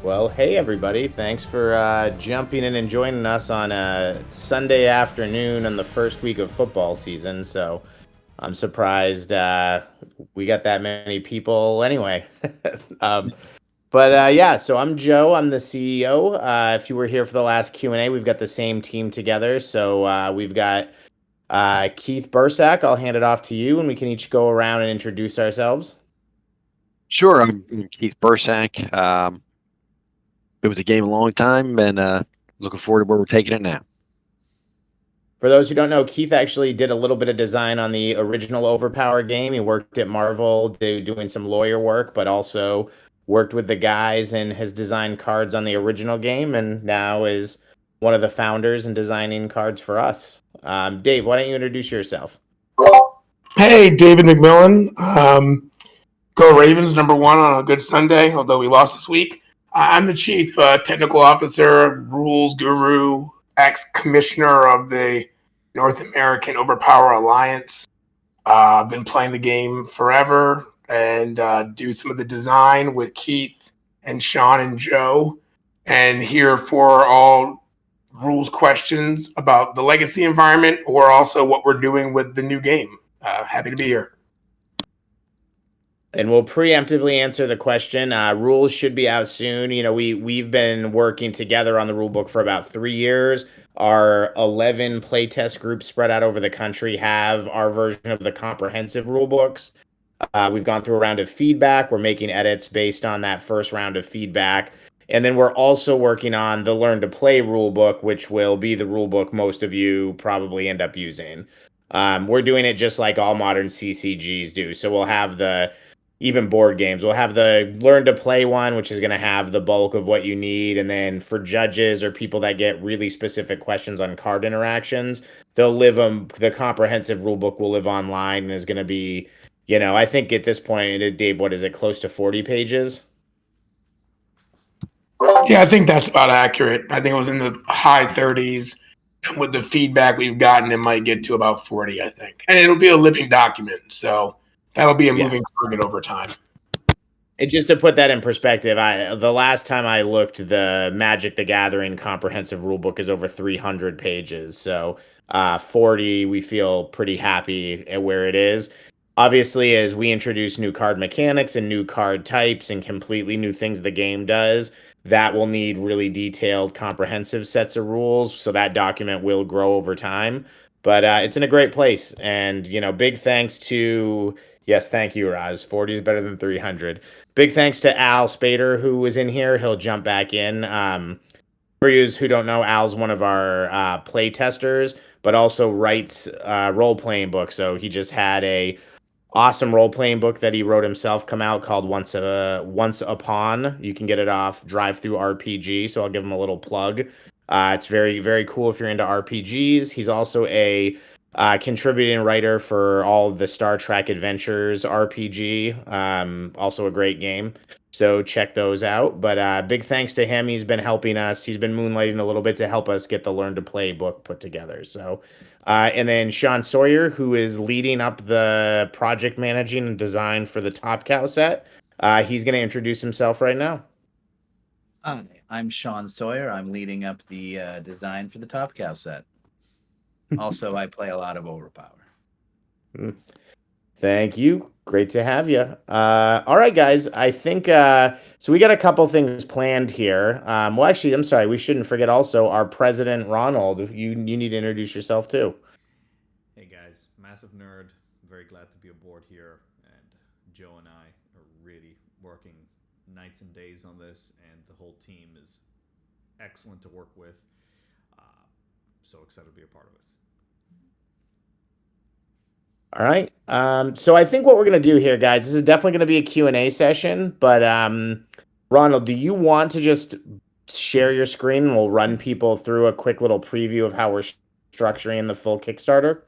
Well, hey everybody. Thanks for jumping in and joining us on a Sunday afternoon on the first week of football season. So I'm surprised we got that many people anyway. um, but yeah, so I'm Joe. I'm the CEO. If you were here for the last Q&A, we've got the same team together. So we've got Keith Bursack. I'll hand it off to you and we can each go around and introduce ourselves. Sure, I'm Keith Bursack. Been with the game a long time, and looking forward to where we're taking it now. For those who don't know, Keith actually did a little bit of design on the original OverPower game. He worked at Marvel doing some lawyer work, but also worked with the guys and has designed cards on the original game and now is one of the founders and designing cards for us. Dave, why don't you introduce yourself? Hey, David McMillan. Go Ravens, number one on a good Sunday, although we lost this week. I'm the chief technical officer, rules guru, ex-commissioner of the North American OverPower Alliance. I've been playing the game forever and do some of the design with Keith and Sean and Joe, and here for all rules questions about the legacy environment or also what we're doing with the new game. Happy to be here. And we'll preemptively answer the question. Rules should be out soon. You know, we've been working together on the rule book for about 3 years. Our 11 playtest groups spread out over the country have our version of the comprehensive rule books. We've gone through a round of feedback. We're making edits based on that first round of feedback. And then we're also working on the Learn to Play rule book, which will be the rule book most of you probably end up using. We're doing it just like all modern CCGs do. So we'll have even board games. We'll have the Learn to Play one, which is going to have the bulk of what you need. And then for judges or people that get really specific questions on card interactions, the comprehensive rule book will live online and is going to be, I think at this point, Dave, what is it, close to 40 pages? Yeah, I think that's about accurate. I think it was in the high 30s. And with the feedback we've gotten, it might get to about 40, I think. And it'll be a living document. So that'll be a moving target over time. And just to put that in perspective, the last time I looked, the Magic the Gathering comprehensive rulebook is over 300 pages. So 40, we feel pretty happy at where it is. Obviously, as we introduce new card mechanics and new card types and completely new things the game does, that will need really detailed, comprehensive sets of rules. So that document will grow over time. But it's in a great place. And, big thanks to, yes, thank you, Raz. 40 is better than 300. Big thanks to Al Spader, who was in here. He'll jump back in. For you who don't know, Al's one of our play testers, but also writes role-playing books. So he just had a awesome role-playing book that he wrote himself come out called Once Upon. You can get it off Drive Through RPG, so I'll give him a little plug. It's very, very cool if you're into RPGs. He's also a contributing writer for all of the Star Trek Adventures RPG. Also a great game. So check those out. But big thanks to him. He's been helping us. He's been moonlighting a little bit to help us get the Learn to Play book put together. So, and then Sean Sawyer, who is leading up the project managing and design for the Top Cow set. He's going to introduce himself right now. Hi, I'm Sean Sawyer. I'm leading up the design for the Top Cow set. Also, I play a lot of OverPower. Thank you. Great to have you. All right, guys. I think so. We got a couple things planned here. Well, actually, I'm sorry. We shouldn't forget also our president, Ronald. You need to introduce yourself too. Hey guys, massive nerd. Very glad to be aboard here. And Joe and I are really working nights and days on this, and the whole team is excellent to work with. So excited to be a part of it. All right. So I think what we're going to do here, guys, this is definitely going to be a Q&A session. But Ronald, do you want to just share your screen and we'll run people through a quick little preview of how we're structuring the full Kickstarter?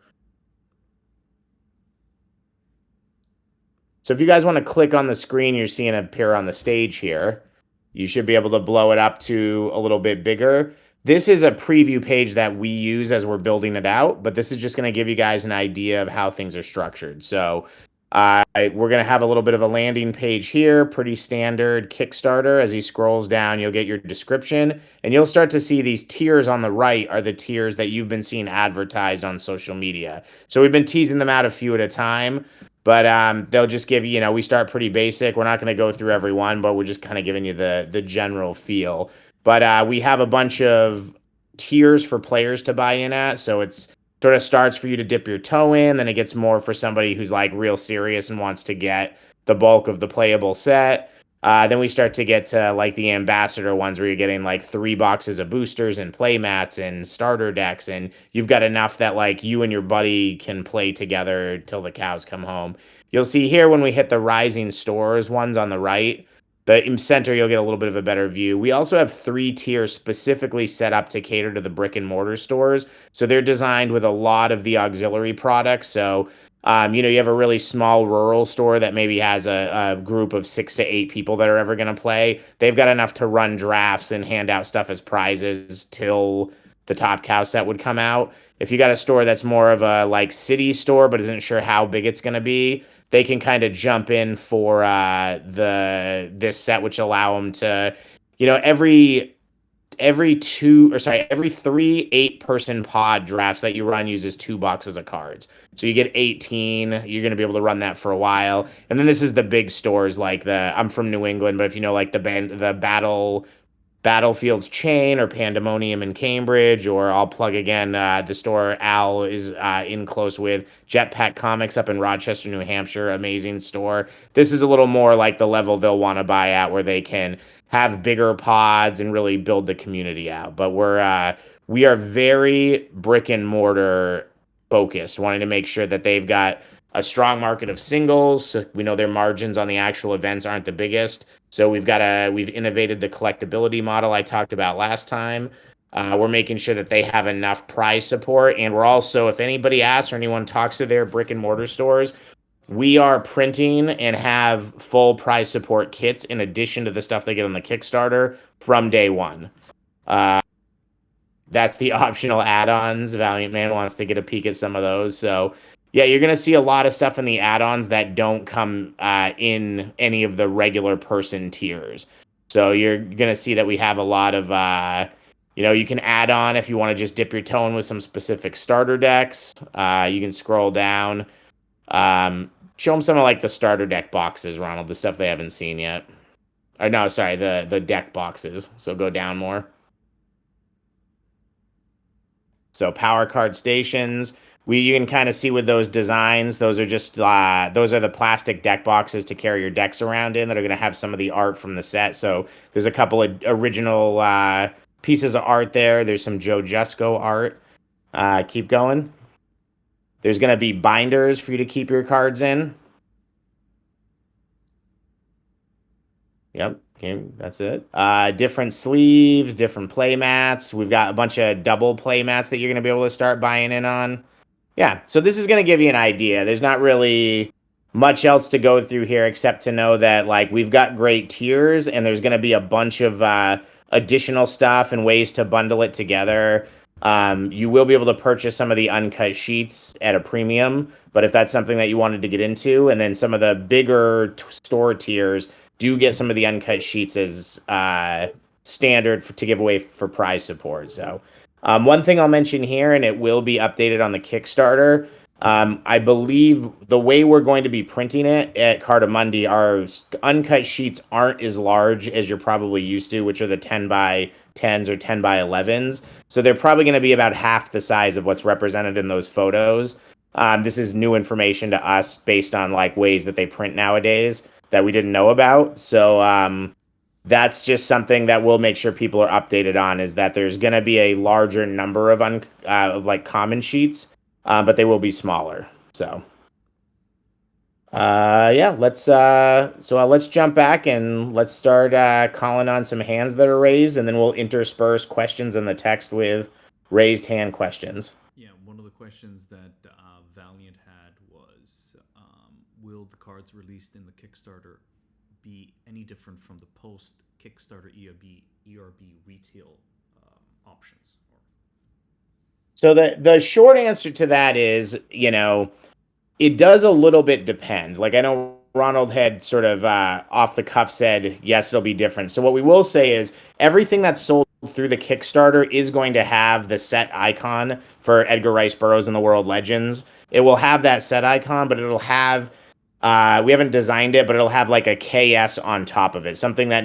So if you guys want to click on the screen you're seeing appear on the stage here, you should be able to blow it up to a little bit bigger. This is a preview page that we use as we're building it out, but this is just going to give you guys an idea of how things are structured. So We're going to have a little bit of a landing page here, pretty standard Kickstarter. As he scrolls down, you'll get your description, and you'll start to see these tiers on the right are the tiers that you've been seeing advertised on social media. So we've been teasing them out a few at a time, but they'll just give you, we start pretty basic. We're not going to go through every one, but we're just kind of giving you the general feel. But we have a bunch of tiers for players to buy in at, so it's sort of starts for you to dip your toe in, then it gets more for somebody who's like real serious and wants to get the bulk of the playable set. Then we start to get to like the ambassador ones where you're getting like 3 boxes of boosters and play mats and starter decks, and you've got enough that like you and your buddy can play together till the cows come home. You'll see here when we hit the rising stores ones on the right, the center, you'll get a little bit of a better view. We also have 3 tiers specifically set up to cater to the brick and mortar stores. So they're designed with a lot of the auxiliary products. So, you have a really small rural store that maybe has a group of 6 to 8 people that are ever going to play. They've got enough to run drafts and hand out stuff as prizes till the Top Cow set would come out. If you got a store that's more of a like city store but isn't sure how big it's going to be, they can kind of jump in for this set, which allow them to, every 3 8-person pod drafts that you run uses 2 boxes of cards. So you get 18. You're going to be able to run that for a while. And then this is the big stores like I'm from New England, but if you know like the Battlefield's Chain or Pandemonium in Cambridge, or I'll plug again the store Al is in close with, Jetpack Comics up in Rochester, New Hampshire, amazing store. This is a little more like the level they'll want to buy at, where they can have bigger pods and really build the community out. But we are very brick and mortar focused, wanting to make sure that they've got a strong market of singles. So we know their margins on the actual events aren't the biggest. So we've innovated the collectability model I talked about last time. We're making sure that they have enough prize support. And we're also, if anybody asks or anyone talks to their brick and mortar stores, we are printing and have full prize support kits in addition to the stuff they get on the Kickstarter from day one. That's the optional add-ons. Valiant Man wants to get a peek at some of those. So yeah, you're going to see a lot of stuff in the add-ons that don't come in any of the regular person tiers. So you're going to see that we have a lot of, you can add on if you want to just dip your toe in with some specific starter decks. You can scroll down. Show them some of like the starter deck boxes, Ronald, the stuff they haven't seen yet. Or no, sorry, the deck boxes. So go down more. So power card stations. You can kind of see with those designs, those are just those are the plastic deck boxes to carry your decks around in that are going to have some of the art from the set. So there's a couple of original pieces of art there. There's some Joe Jusko art. Keep going. There's going to be binders for you to keep your cards in. Yep. Okay, that's it. Different sleeves, different play mats. We've got a bunch of double play mats that you're going to be able to start buying in on. Yeah, so this is going to give you an idea. There's not really much else to go through here except to know that like we've got great tiers, and there's going to be a bunch of additional stuff and ways to bundle it together. You will be able to purchase some of the uncut sheets at a premium, but if that's something that you wanted to get into, and then some of the bigger store tiers do get some of the uncut sheets as standard to give away for prize support. So one thing I'll mention here, and it will be updated on the Kickstarter, I believe the way we're going to be printing it at Cardamundi, our uncut sheets aren't as large as you're probably used to, which are the 10 by 10s or 10 by 11s. So they're probably going to be about half the size of what's represented in those photos. This is new information to us based on like ways that they print nowadays that we didn't know about. So that's just something that we'll make sure people are updated on, is that there's going to be a larger number of like common sheets, but they will be smaller. So yeah, let's jump back and let's start calling on some hands that are raised, and then we'll intersperse questions in the text with raised hand questions. Yeah, one of the questions that Valiant had was, will the cards released in the Kickstarter be any different from the post-Kickstarter ERB retail options? So the short answer to that is, It does a little bit depend. Like I know Ronald had sort of off the cuff said, yes, it'll be different. So what we will say is everything that's sold through the Kickstarter is going to have the set icon for Edgar Rice Burroughs and the World Legends. It will have that set icon, but it'll have we haven't designed it, but it'll have like a KS on top of it, something that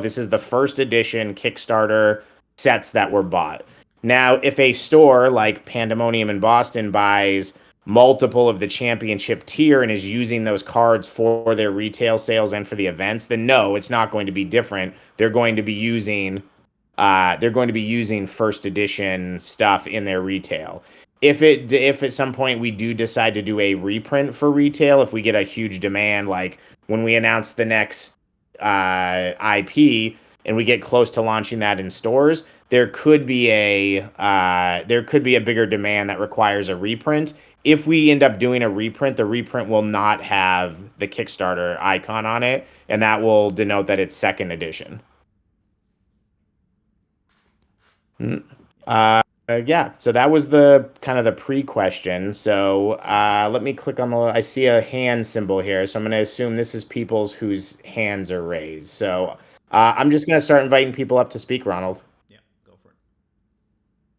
this is the first edition Kickstarter sets that were bought. Now, if a store like Pandemonium in Boston buys multiple of the championship tier and is using those cards for their retail sales and for the events, then no, it's not going to be different. They're going to be using first edition stuff in their retail. If at some point we do decide to do a reprint for retail, if we get a huge demand, like when we announce the next IP and we get close to launching that in stores, there could be a bigger demand that requires a reprint. If we end up doing a reprint, the reprint will not have the Kickstarter icon on it, and that will denote that it's second edition. Yeah, so that was the kind of the pre-question. So let me click on I see a hand symbol here, so I'm going to assume this is people's whose hands are raised. So I'm just going to start inviting people up to speak, Ronald. Yeah, go for it.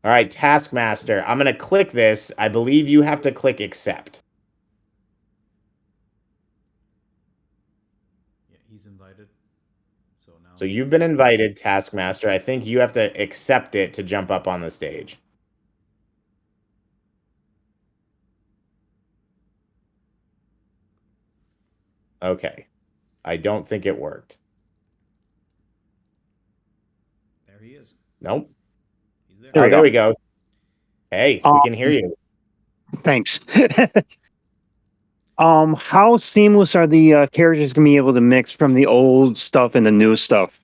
All right, Taskmaster. I'm going to click this. I believe you have to click accept. Yeah, he's invited. So you've been invited, Taskmaster. I think you have to accept it to jump up on the stage. Okay. I don't think it worked. There he is. Nope. He's there. There we go. Hey, we can hear you. Thanks. How seamless are the characters gonna be able to mix from the old stuff and the new stuff?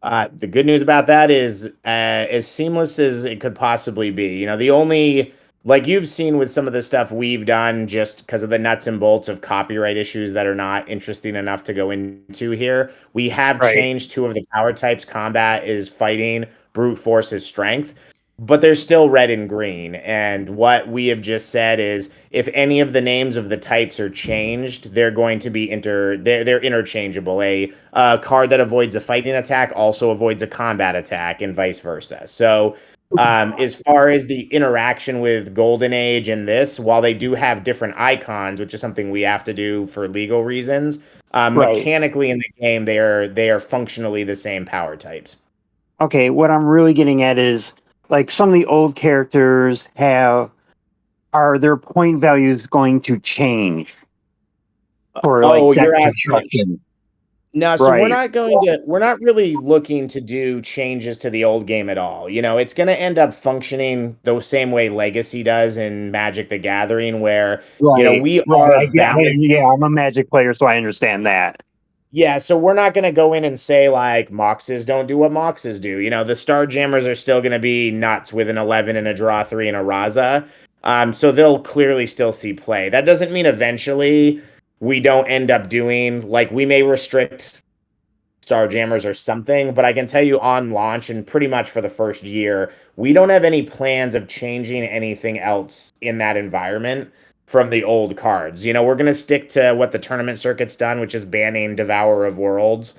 The good news about that is as seamless as it could possibly be. The only, like you've seen with some of the stuff we've done, just because of the nuts and bolts of copyright issues that are not interesting enough to go into here, we have changed two of the power types. Combat is fighting, brute force is strength. But they're still red and green. And what we have just said is if any of the names of the types are changed, they're going to be they're interchangeable. A card that avoids a fighting attack also avoids a combat attack and vice versa. So as far as the interaction with Golden Age and this, while they do have different icons, which is something we have to do for legal reasons, mechanically in the game, they are functionally the same power types. Okay, what I'm really getting at is like some of the old characters are their point values going to change for deck you're construction? No, so we're not really looking to do changes to the old game at all. It's going to end up functioning the same way Legacy does in Magic the Gathering, where we are I'm a Magic player, so I understand that. Yeah, so we're not going to go in and say like Moxes don't do what Moxes do. The Star Jammers are still going to be nuts with an 11 and a draw 3 and a Raza. So they'll clearly still see play. That doesn't mean eventually we don't end up doing, like, we may restrict Star Jammers or something, but I can tell you on launch and pretty much for the first year, we don't have any plans of changing anything else in that environment from the old cards. We're going to stick to what the tournament circuit's done, which is banning Devourer of Worlds.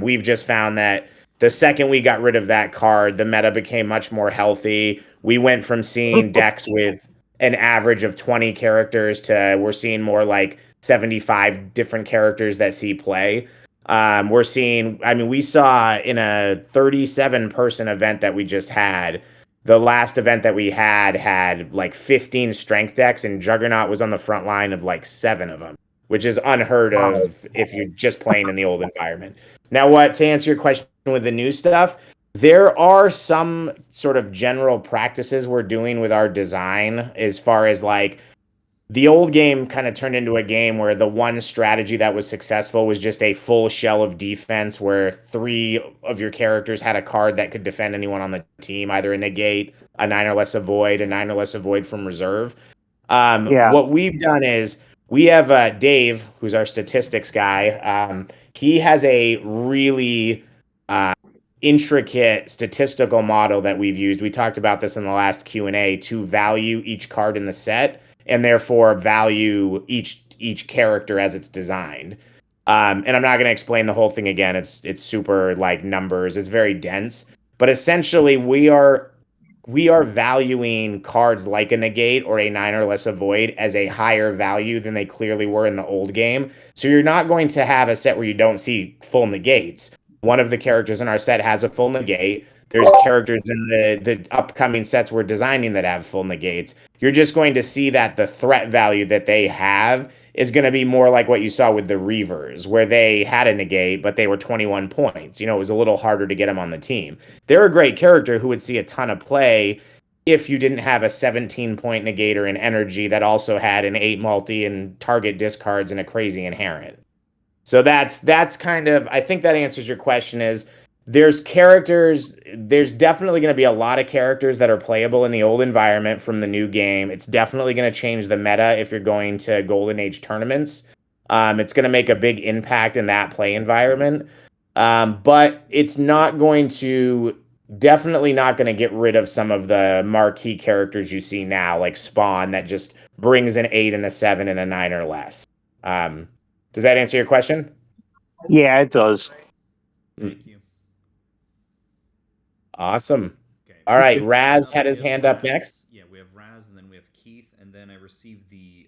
We've just found that the second we got rid of that card, the meta became much more healthy. We went from seeing decks with an average of 20 characters to we're seeing more like 75 different characters that see play. We saw in a 37-person event that we just had, the last event that we had like 15 strength decks, and Juggernaut was on the front line of like 7 of them, which is unheard of if you're just playing in the old environment. Now, to answer your question with the new stuff, there are some sort of general practices we're doing with our design as far as like the old game kind of turned into a game where the one strategy that was successful was just a full shell of defense where 3 of your characters had a card that could defend anyone on the team, either a negate, a 9 or less avoid, a 9 or less avoid from reserve. What we've done is we have Dave, who's our statistics guy. He has a really intricate statistical model that we've used. We talked about this in the last Q&A to value each card in the set. and therefore value each character as it's designed. And I'm not going to explain the whole thing again. It's super like numbers. It's very dense, but essentially we are valuing cards like a negate or a 9 or less avoid as a higher value than they clearly were in the old game. So you're not going to have a set where you don't see full negates. One of the characters in our set has a full negate. There's characters in the upcoming sets we're designing that have full negates. You're just going to see that the threat value that they have is going to be more like what you saw with the Reavers, where they had a negate, but they were 21 points. It was a little harder to get them on the team. They're a great character who would see a ton of play if you didn't have a 17-point negator in energy that also had an 8 multi and target discards and a crazy inherent. So that's kind of, I think that answers your question. Is there's definitely going to be a lot of characters that are playable in the old environment from the new game. It's definitely going to change the meta if you're going to Golden Age tournaments. It's going to make a big impact in that play environment. But it's definitely not going to get rid of some of the marquee characters you see now, like Spawn, that just brings an 8 and a 7 and a 9 or less. Does that answer your question? Yeah, it does. Thank you. Awesome. Okay. All right, Raz Now had we his have hand up Raz. next. Yeah, we have Raz, and then we have Keith, and then I received the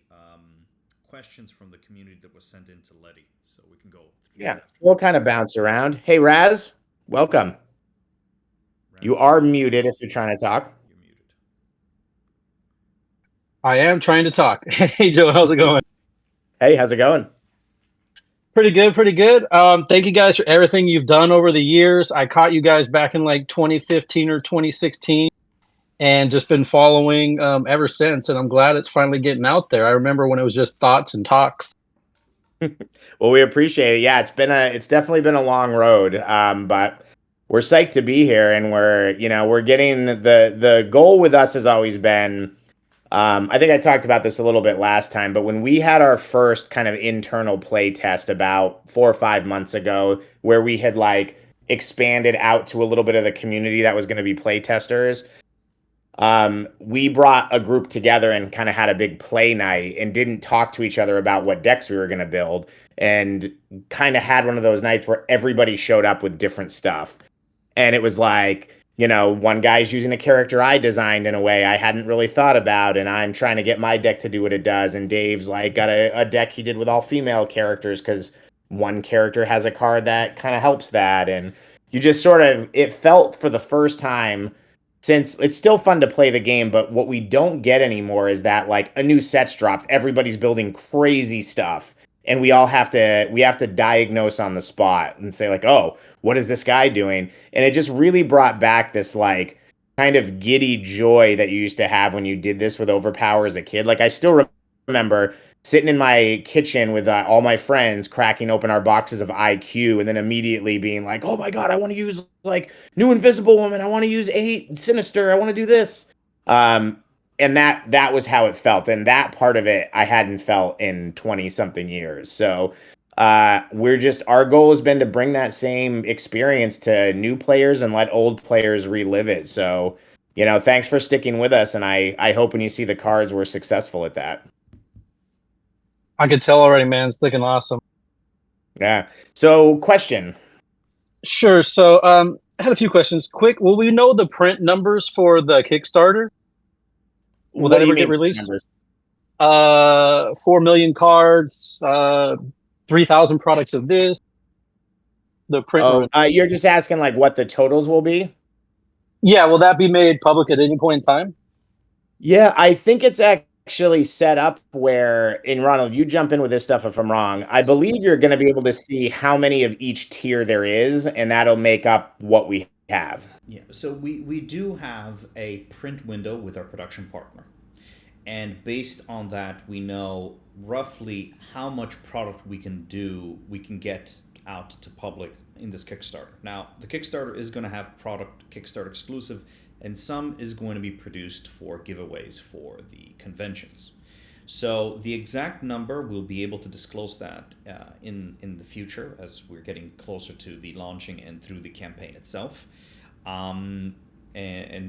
questions from the community that was sent in to Letty, so we can go. Yeah, we'll kind of bounce around. Hey, Raz, welcome. Raz, You are muted if you're trying to talk. You're muted. I am trying to talk. Hey, Joe, how's it going? Hey, how's it going? Pretty good, pretty good. Thank you guys for everything you've done over the years. I caught you guys back in like 2015 or 2016 and just been following ever since. And I'm glad it's finally getting out there. I remember when it was just thoughts and talks. Well, we appreciate it. Yeah, it's definitely been a long road. But we're psyched to be here, and we're getting the goal with us has always been. I think I talked about this a little bit last time, but when we had our first kind of internal play test about 4 or 5 months ago, where we had like expanded out to a little bit of the community that was going to be play testers, we brought a group together and kind of had a big play night and didn't talk to each other about what decks we were going to build, and kind of had one of those nights where everybody showed up with different stuff. And it was like, one guy's using a character I designed in a way I hadn't really thought about, and I'm trying to get my deck to do what it does. And Dave's like got a deck he did with all female characters because one character has a card that kind of helps that. And you just it felt for the first time, since it's still fun to play the game, but what we don't get anymore is that like a new set's dropped, everybody's building crazy stuff, and we have to diagnose on the spot and say like, oh, what is this guy doing? And it just really brought back this like kind of giddy joy that you used to have when you did this with OverPower as a kid. Like I still remember sitting in my kitchen with all my friends, cracking open our boxes of IQ, and then immediately being like, oh my God, I want to use like new Invisible Woman. I want to use 8 Sinister. I want to do this. And that was how it felt. And that part of it I hadn't felt in 20 something years. So our goal has been to bring that same experience to new players and let old players relive it. So, thanks for sticking with us. And I hope when you see the cards, we're successful at that. I could tell already, man. It's looking awesome. Yeah. So, question. Sure. So I had a few questions. Quick, will we know the print numbers for the Kickstarter? Will What that do you ever get mean released? numbers? 4 million cards, 3,000 products of this. The print run. You're just asking like what the totals will be? Yeah, will that be made public at any point in time? Yeah, I think it's actually set up where, and Ronald, you jump in with this stuff if I'm wrong. I believe you're going to be able to see how many of each tier there is, and that'll make up what we have. Yeah, so we do have a print window with our production partner. And based on that, we know roughly how much product we can get out to public in this Kickstarter. Now, the Kickstarter is going to have product Kickstarter exclusive, and some is going to be produced for giveaways for the conventions. So the exact number, we'll be able to disclose that in the future as we're getting closer to the launching and through the campaign itself. And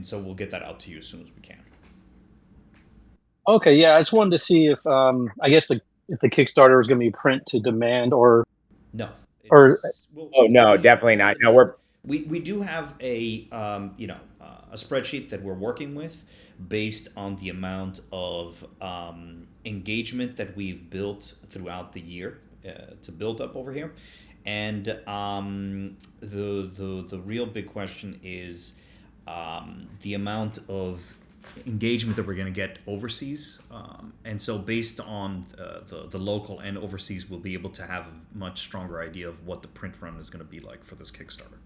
so we'll get that out to you as soon as we can. Okay, yeah, I just wanted to see if I guess if the Kickstarter is going to be print to demand No, or Oh no, definitely not. No, we're we do have a a spreadsheet that we're working with based on the amount of engagement that we've built throughout the year to build up over here, and the real big question is the amount of engagement that we're going to get overseas, and so based on the local and overseas, we'll be able to have a much stronger idea of what the print run is going to be like for this Kickstarter.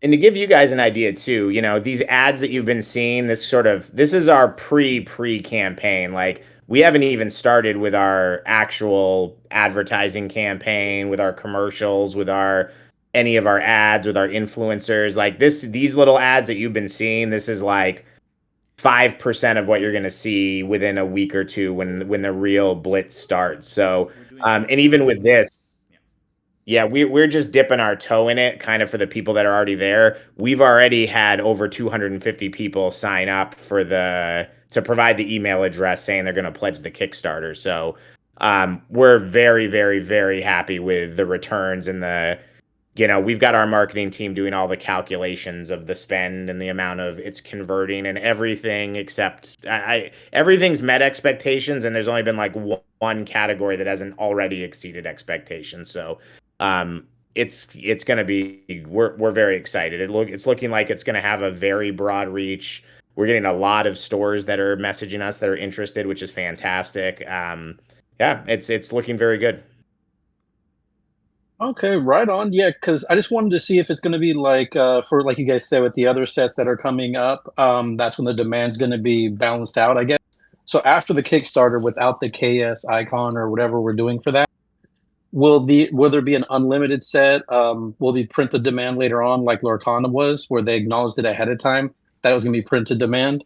And to give you guys an idea too, these ads that you've been seeing, this is our pre campaign. Like we haven't even started with our actual advertising campaign, with our commercials, with our any of our ads, with our influencers. Like these little ads that you've been seeing, this is like 5% of what you're going to see within a week or two when the real blitz starts. So, and even with this, yeah, we're just dipping our toe in it, kind of for the people that are already there. We've already had over 250 people sign up to provide the email address saying they're going to pledge the Kickstarter. So, we're very, very, very happy with the returns and we've got our marketing team doing all the calculations of the spend and the amount of it's converting and everything except everything's met expectations, and there's only been like one category that hasn't already exceeded expectations. So it's going to be we're very excited. It's looking like it's going to have a very broad reach. We're getting a lot of stores that are messaging us that are interested, which is fantastic. Yeah, it's looking very good. okay, right on. Yeah, because I just wanted to see if it's going to be like for like you guys said with the other sets that are coming up. That's when the demand's going to be balanced out, I guess. So after the Kickstarter, without the KS icon or whatever we're doing for that, will there be an unlimited set? Will we print the demand later on, like Lorcana was, where they acknowledged it ahead of time that it was going to be printed demand?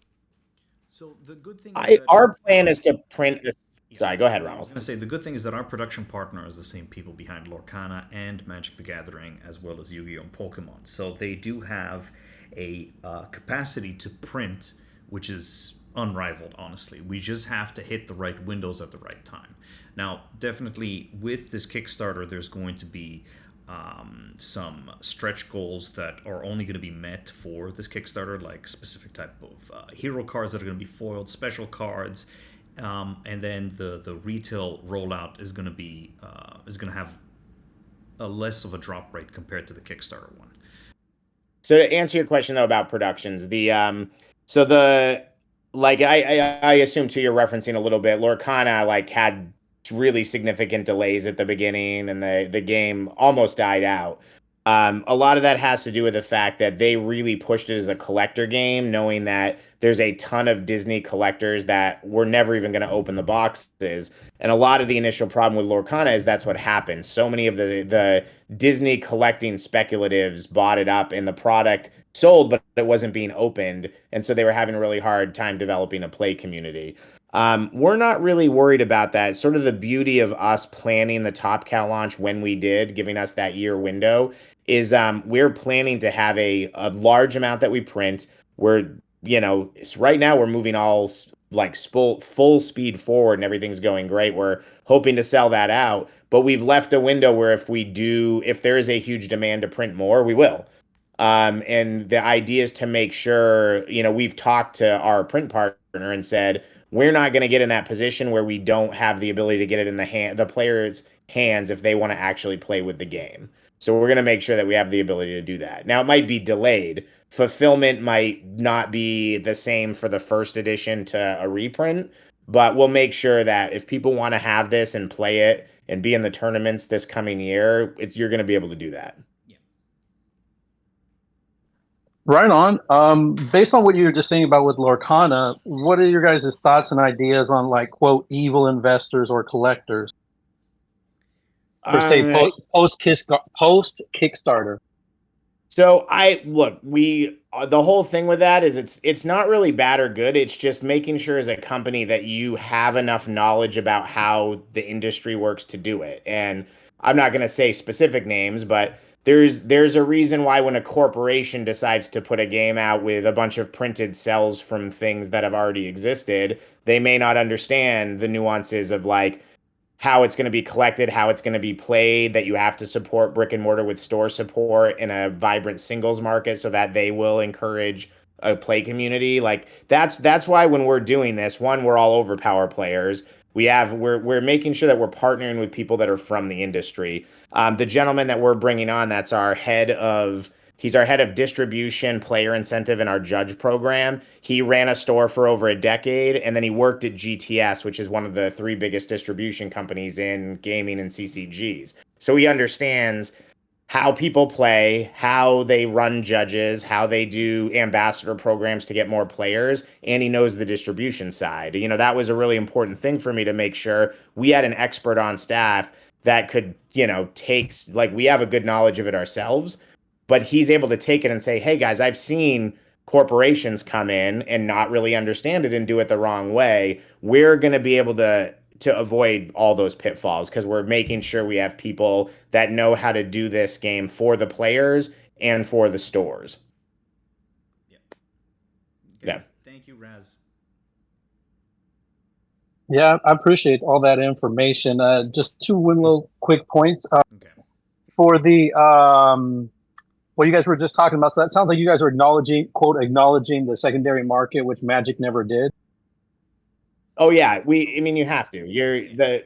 So the good thing is that Our plan is to print this. yeah, Sorry, go ahead, I was Ronald. going to say the good thing is that our production partner is the same people behind Lorcana and Magic the Gathering, as well as Yu-Gi-Oh! And Pokemon. So they do have a capacity to print, which is unrivaled, honestly. We just have to hit the right windows at the right time. Now, definitely with this Kickstarter, there's going to be some stretch goals that are only going to be met for this Kickstarter, like specific type of hero cards that are going to be foiled, special cards, and then the retail rollout is going to have a less of a drop rate compared to the Kickstarter one. So to answer your question though about productions, so the like I assume too you're referencing a little bit. Lorcana like had really significant delays at the beginning, and the game almost died out. A lot of that has to do with the fact that they really pushed it as a collector game, knowing that there's a ton of Disney collectors that were never even going to open the boxes. And a lot of the initial problem with Lorcana is that's what happened. So many of the Disney collecting speculatives bought it up, and the product sold, but it wasn't being opened. And so they were having a really hard time developing a play community. We're not really worried about that. Sort of the beauty of us planning the Top Cow launch when we did, giving us that year window, is we're planning to have a large amount that we print. Right now we're moving all like full speed forward and everything's going great. We're hoping to sell that out, but we've left a window where if there is a huge demand to print more, we will. And the idea is to make sure, we've talked to our print partner and said, we're not going to get in that position where we don't have the ability to get it in the players' hands if they want to actually play with the game. So we're going to make sure that we have the ability to do that. Now it might be delayed. Fulfillment might not be the same for the first edition to a reprint, but we'll make sure that if people want to have this and play it and be in the tournaments this coming year, you're going to be able to do that. Right on. Based on what you were just saying about with Lorcana, what are your guys' thoughts and ideas on like quote evil investors or collectors? For say post Kickstarter. So the whole thing with that is it's not really bad or good. It's just making sure as a company that you have enough knowledge about how the industry works to do it. And I'm not going to say specific names, but there's a reason why when a corporation decides to put a game out with a bunch of printed cells from things that have already existed, they may not understand the nuances of like how it's going to be collected, how it's going to be played, that you have to support brick and mortar with store support in a vibrant singles market so that they will encourage a play community. Like that's why when we're doing this, one, we're all overpower players. We're making sure that we're partnering with people that are from the industry. The gentleman that we're bringing on, he's our head of distribution, player incentive, and our judge program. He ran a store for over a decade, and then he worked at GTS, which is one of the three biggest distribution companies in gaming and CCGs. So he understands how people play, how they run judges, how they do ambassador programs to get more players, and he knows the distribution side. You know, that was a really important thing for me to make sure we had an expert on staff that could, we have a good knowledge of it ourselves, but he's able to take it and say, hey guys, I've seen corporations come in and not really understand it and do it the wrong way. We're going to be able to avoid all those pitfalls because we're making sure we have people that know how to do this game for the players and for the stores. Yeah. Okay. Yeah. Thank you, Raz. Yeah, I appreciate all that information. Just two little quick points. Okay. For the what you guys were just talking about, so that sounds like you guys are acknowledging the secondary market, which Magic never did. Oh yeah, you have to.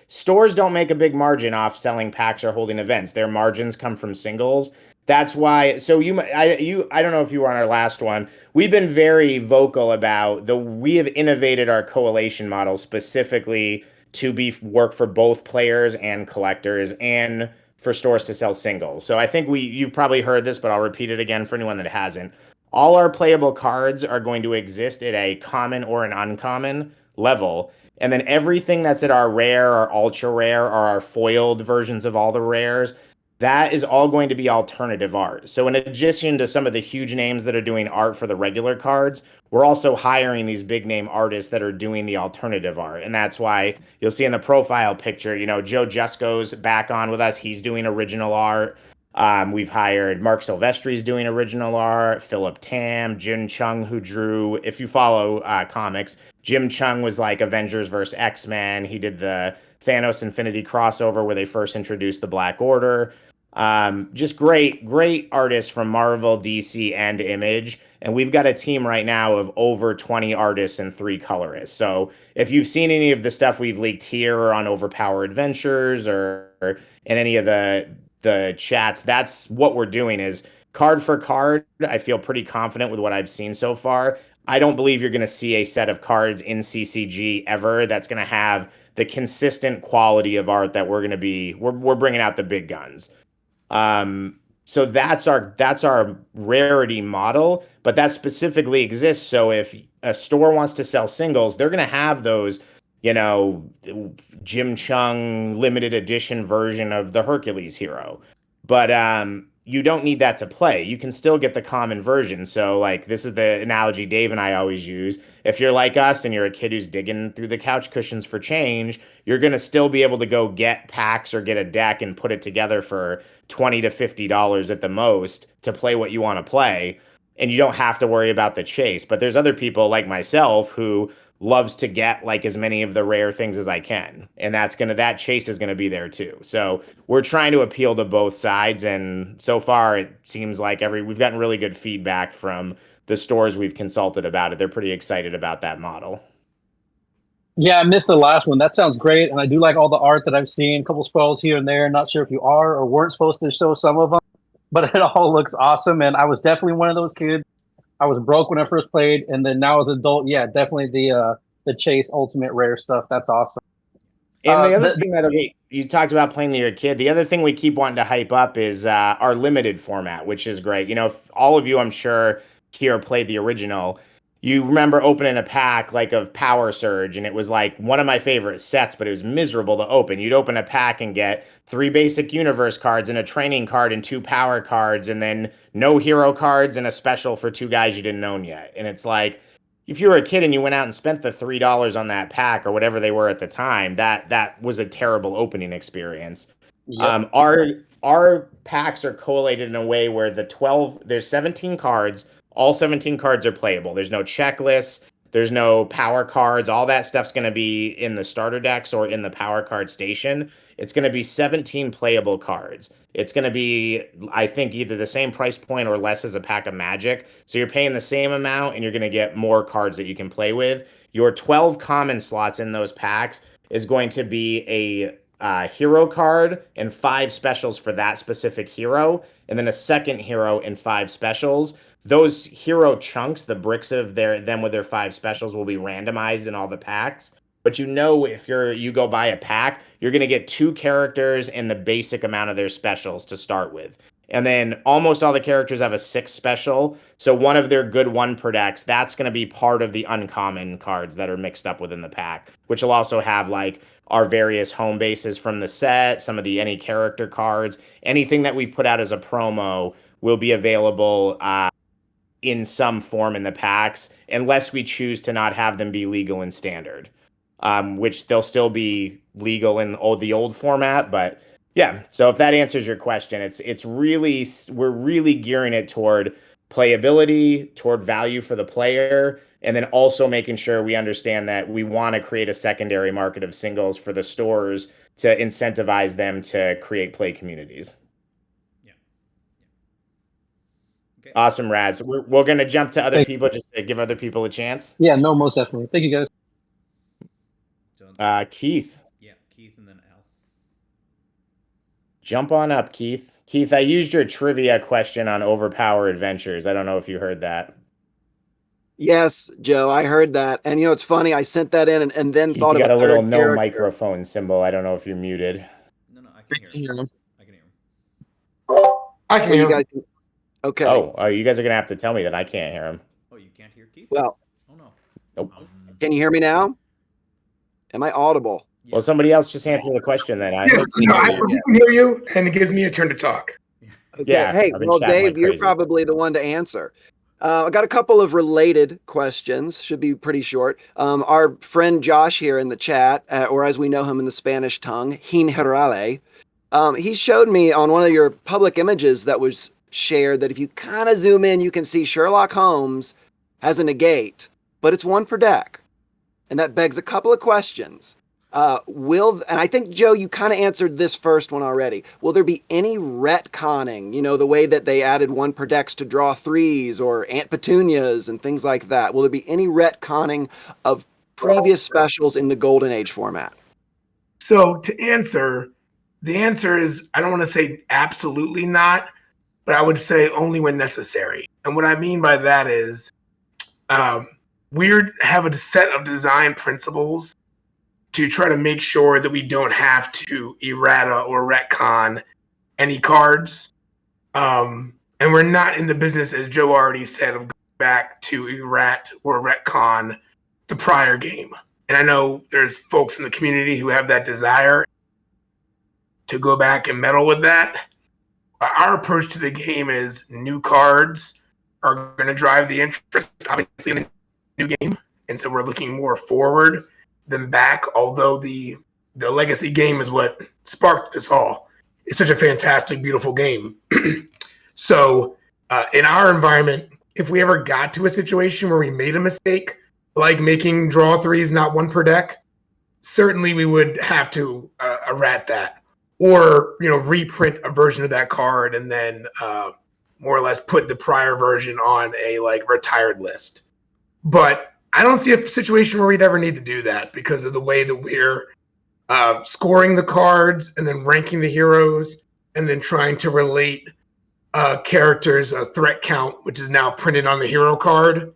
Stores don't make a big margin off selling packs or holding events. Their margins come from singles. That's why. So I don't know if you were on our last one. We've been very vocal about we have innovated our coalition model specifically to work for both players and collectors and for stores to sell singles. So I think you've probably heard this, but I'll repeat it again for anyone that hasn't. All our playable cards are going to exist at a common or an uncommon level. And then everything that's at our rare, our ultra rare, or our foiled versions of all the rares, that is all going to be alternative art. So in addition to some of the huge names that are doing art for the regular cards, we're also hiring these big name artists that are doing the alternative art. And that's why you'll see in the profile picture, Joe Jusko's back on with us. He's doing original art. We've hired Mark Silvestri's doing original art, Philip Tam, Jim Chung, who drew, if you follow comics, Jim Chung was like Avengers vs. X-Men. He did the Thanos Infinity crossover where they first introduced the Black Order. Just great artists from Marvel, DC, and Image. And we've got a team right now of over 20 artists and 3 colorists. So if you've seen any of the stuff we've leaked here or on OverPower Adventures or in any of the chats, that's what we're doing is card for card. I feel pretty confident with what I've seen so far. I don't believe you're going to see a set of cards in CCG ever that's going to have the consistent quality of art that we're bringing out the big guns. So that's our rarity model, but that specifically exists. So if a store wants to sell singles, they're going to have those, Jim Chung limited edition version of the Hercules hero. But you don't need that to play. You can still get the common version. So like this is the analogy Dave and I always use. If you're like us and you're a kid who's digging through the couch cushions for change, you're going to still be able to go get packs or get a deck and put it together for $20 to $50 at the most to play what you want to play. And you don't have to worry about the chase. But there's other people like myself who loves to get like as many of the rare things as I can. And that chase is going to be there too. So we're trying to appeal to both sides. And so far it seems like we've gotten really good feedback from the stores we've consulted about it. They're pretty excited about that model. Yeah, I missed the last one. That sounds great. And I do like all the art that I've seen, a couple spoils here and there. Not sure if you are or weren't supposed to show some of them, but it all looks awesome. And I was definitely one of those kids. I was broke when I first played, and then now as an adult, yeah, definitely the Chase Ultimate Rare stuff. That's awesome. And the other thing you talked about playing to your kid. The other thing we keep wanting to hype up is our limited format, which is great. If all of you, I'm sure, here played the original. You remember opening a pack like of Power Surge, and it was like one of my favorite sets, but it was miserable to open. You'd open a pack and get 3 basic universe cards and a training card and 2 power cards, and then no hero cards and a special for 2 guys you didn't own yet. And it's like, if you were a kid and you went out and spent the $3 on that pack or whatever they were at the time, that was a terrible opening experience. Yep. our packs are collated in a way where there's 17 cards. All 17 cards are playable. There's no checklists. There's no power cards. All that stuff's going to be in the starter decks or in the power card station. It's going to be 17 playable cards. It's going to be, I think, either the same price point or less as a pack of Magic. So you're paying the same amount and you're going to get more cards that you can play with. Your 12 common slots in those packs is going to be a hero card and 5 specials for that specific hero, and then a second hero and 5 specials. Those hero chunks, the bricks of them with their 5 specials, will be randomized in all the packs. But if you go buy a pack, you're going to get 2 characters and the basic amount of their specials to start with. And then almost all the characters have a 6 special. So one of their good 1 per decks, that's going to be part of the uncommon cards that are mixed up within the pack, which will also have like our various home bases from the set, some of the any character cards, anything that we put out as a promo will be available in some form in the packs, unless we choose to not have them be legal in standard, which they'll still be legal in the old format. But yeah, so if that answers your question, we're really gearing it toward playability, toward value for the player, and then also making sure we understand that we want to create a secondary market of singles for the stores to incentivize them to create play communities. Okay. Awesome, Raz. We're going to jump to other people just to give other people a chance. Yeah, no, most definitely. Thank you, guys. Keith. Yeah, Keith and then Al. Jump on up, Keith. Keith, I used your trivia question on OverPower Adventures. I don't know if you heard that. Yes, Joe, I heard that. And it's funny, I sent that in and then Keith, thought you of got a little third no character. microphone symbol. I don't know if you're muted. No, I can hear him. I can hear him. I can hear him. Okay. Oh, you guys are going to have to tell me that I can't hear him. Oh, you can't hear Keith? Well. Oh, no. Nope. Can you hear me now? Am I audible? Well, somebody else just answer the question then. I can hear you, and it gives me a turn to talk. Okay. Yeah, Hey, well, Dave, like you're crazy. probably the one to answer. I got a couple of related questions. Should be pretty short. Our friend Josh here in the chat, or as we know him in the Spanish tongue, Hin Herale, he showed me on one of your public images that was shared that if you kind of zoom in, you can see Sherlock Holmes has a negate, but it's 1 per deck. And that begs a couple of questions. And I think, Joe, you kind of answered this first one already. Will there be any retconning, the way that they added 1 per decks to draw 3s or Aunt Petunias and things like that? Will there be any retconning of previous specials in the Golden Age format? So the answer is, I don't want to say absolutely not, but I would say only when necessary. And what I mean by that is we have a set of design principles to try to make sure that we don't have to errata or retcon any cards. And we're not in the business, as Joe already said, of going back to errat or retcon the prior game. And I know there's folks in the community who have that desire to go back and meddle with that. Our approach to the game is new cards are going to drive the interest, obviously, in the new game. And so we're looking more forward than back, although the legacy game is what sparked this all. It's such a fantastic, beautiful game. So in our environment, if we ever got to a situation where we made a mistake, like making draw 3s not 1 per deck, certainly we would have to errat that, or reprint a version of that card and then more or less put the prior version on a retired list. But I don't see a situation where we'd ever need to do that because of the way that we're scoring the cards and then ranking the heroes and then trying to relate characters' threat count, which is now printed on the hero card,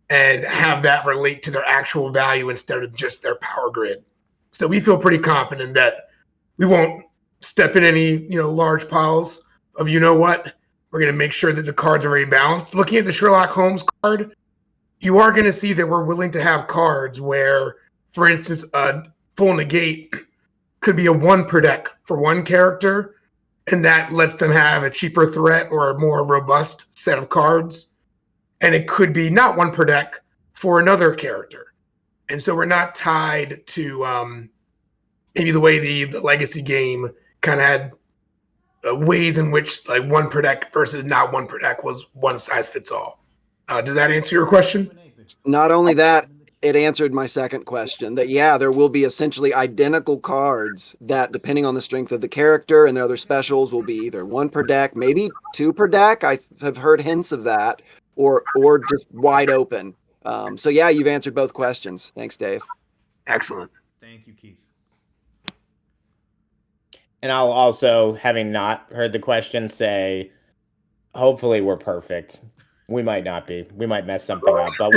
and have that relate to their actual value instead of just their power grid. So we feel pretty confident that we won't step in any large piles of what. We're going to make sure that the cards are very balanced. Looking at the Sherlock Holmes card, you are going to see that we're willing to have cards where, for instance, a full negate could be a 1 per deck for one character, and that lets them have a cheaper threat or a more robust set of cards. And it could be not 1 per deck for another character. And so we're not tied to maybe the way the legacy game kind of had ways in which like one per deck versus not one per deck was one size fits all. Does that answer your question? Not only that, it answered my second question that, yeah, there will be essentially identical cards that, depending on the strength of the character and their other specials, will be either one per deck, maybe two per deck. I have heard hints of that, or just wide open. So yeah, you've answered both questions. Thanks, Dave. Excellent. Thank you, Keith. And I'll also, having not heard the question, say, hopefully we're perfect. We might not be. We might mess something up, but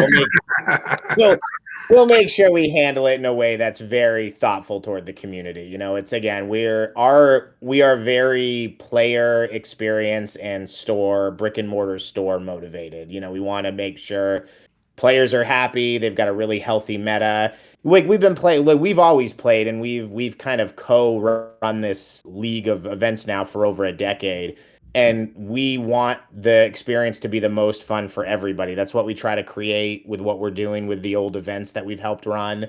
we'll make sure we handle it in a way that's very thoughtful toward the community. You know, it's again, we are very player experience and brick and mortar store motivated. You know, we want to make sure players are happy. They've got a really healthy meta. We've always played, and we've kind of co-run this league of events now for over a decade. And we want the experience to be the most fun for everybody. That's what we try to create with what we're doing with the old events that we've helped run.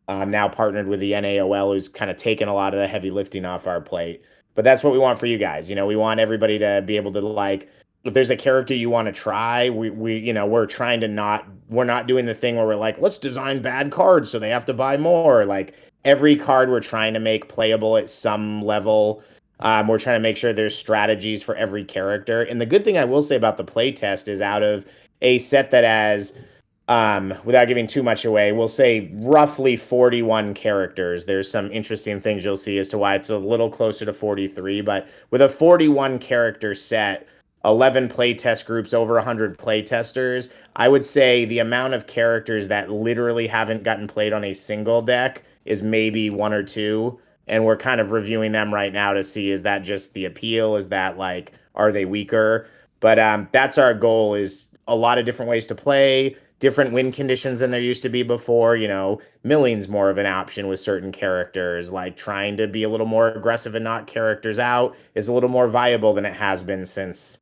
Now partnered with the NAOL, who's kind of taken a lot of the heavy lifting off our plate. But that's what we want for you guys. You know, we want everybody to be able to, like, if there's a character you want to try, we're trying to we're not doing the thing where we're like, let's design bad cards so they have to buy more. Like, every card we're trying to make playable at some level. We're trying to make sure there's strategies for every character. And the good thing I will say about the play test is, out of a set that has, without giving too much away, we'll say roughly 41 characters. There's some interesting things you'll see as to why it's a little closer to 43. But with a 41 character set, 11 playtest groups, over 100 playtesters, I would say the amount of characters that literally haven't gotten played on a single deck is maybe one or two. And we're kind of reviewing them right now to see, is that just the appeal? Is that, like, are they weaker? But that's our goal, is a lot of different ways to play, different win conditions than there used to be before. You know, milling's more of an option with certain characters. Like, trying to be a little more aggressive and knock characters out is a little more viable than it has been since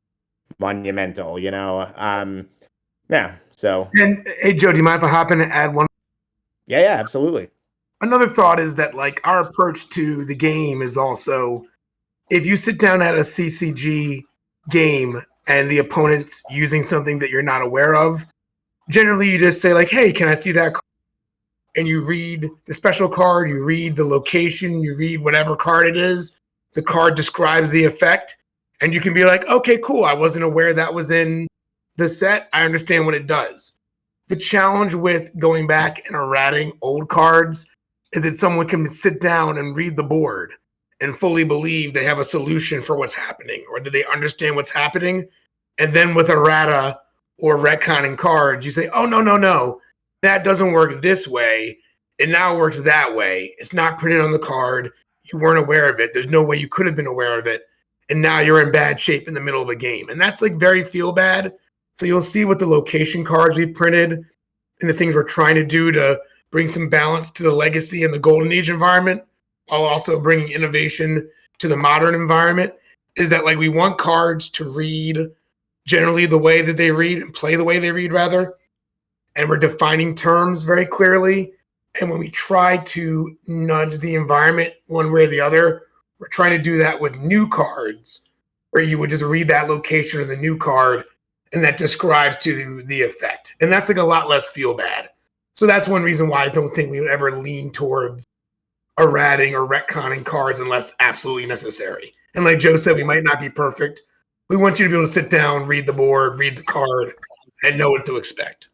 Monumental, you know? Yeah, so. And hey, Joe, do you mind if I hop in and add one? Yeah, absolutely. Another thought is that, like, our approach to the game is also, if you sit down at a CCG game and the opponent's using something that you're not aware of, generally you just say, like, hey, can I see that card? And you read the special card, you read the location, you read whatever card it is. The card describes the effect, and you can be like, okay, cool. I wasn't aware that was in the set. I understand what it does. The challenge with going back and errating old cards is that someone can sit down and read the board and fully believe they have a solution for what's happening, or that they understand what's happening. And then with errata or retconning cards, you say, oh, no, that doesn't work this way. It now works that way. It's not printed on the card. You weren't aware of it. There's no way you could have been aware of it. And now you're in bad shape in the middle of the game. And that's, like, very feel bad. So you'll see with the location cards we printed and the things we're trying to do to bring some balance to the legacy and the golden age environment, while also bringing innovation to the modern environment, is that, like, we want cards to read generally the way that they read and play the way they read, rather. And we're defining terms very clearly. And when we try to nudge the environment one way or the other, we're trying to do that with new cards, where you would just read that location of the new card and that describes to the effect. And that's, like, a lot less feel bad. So that's one reason why I don't think we would ever lean towards errating or retconning cards unless absolutely necessary. And like Joe said, we might not be perfect. We want you to be able to sit down, read the board, read the card, and know what to expect.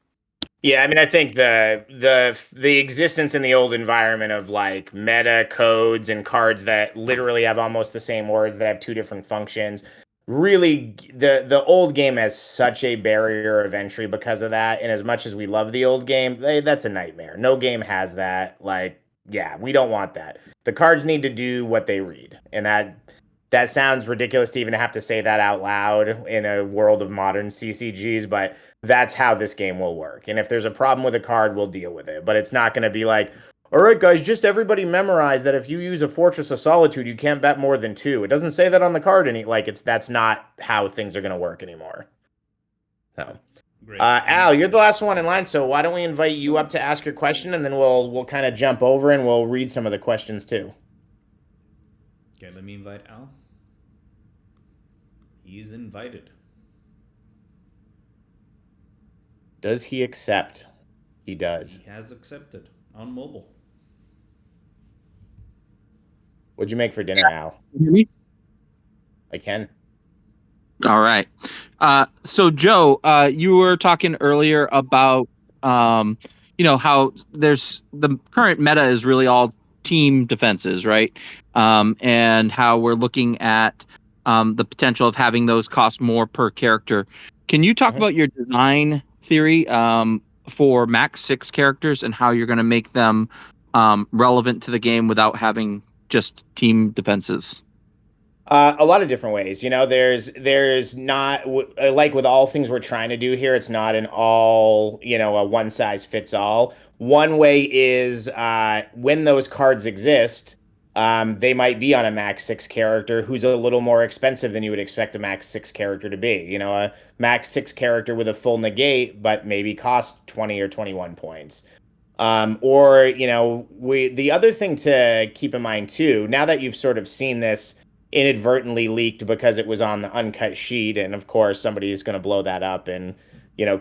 Yeah, I mean, I think the existence in the old environment of, like, meta codes and cards that literally have almost the same words that have two different functions, really, the old game has such a barrier of entry because of that. And as much as we love the old game, that's a nightmare. No game has that. Like, yeah, we don't want that. The cards need to do what they read, and that sounds ridiculous to even have to say that out loud in a world of modern CCGs, but that's how this game will work. And if there's a problem with a card, we'll deal with it. But it's not going to be like, all right, guys, just everybody memorize that if you use a Fortress of Solitude, you can't bet more than 2. It doesn't say that on the card. That's not how things are going to work anymore. So, Great. Al, you're the last one in line, so why don't we invite you up to ask your question, and then we'll kind of jump over and we'll read some of the questions too. Okay, let me invite Al. He is invited. Does he accept? He does. He has accepted on mobile. What'd you make for dinner, Al? Can you hear me? I can. All right. So Joe, you were talking earlier about how there's the current meta is really all team defenses, right? And how we're looking at the potential of having those cost more per character. Can you talk about your design theory for max 6 characters and how you're going to make them relevant to the game without having just team defenses? A lot of different ways. There's not like with all things we're trying to do here. It's not an all a one size fits all. One way is when those cards exist, they might be on a max 6 character who's a little more expensive than you would expect a max 6 character to be. A max 6 character with a full negate, but maybe cost 20 or 21 points. Or the other thing to keep in mind too, now that you've sort of seen this inadvertently leaked because it was on the uncut sheet, and of course somebody is going to blow that up, and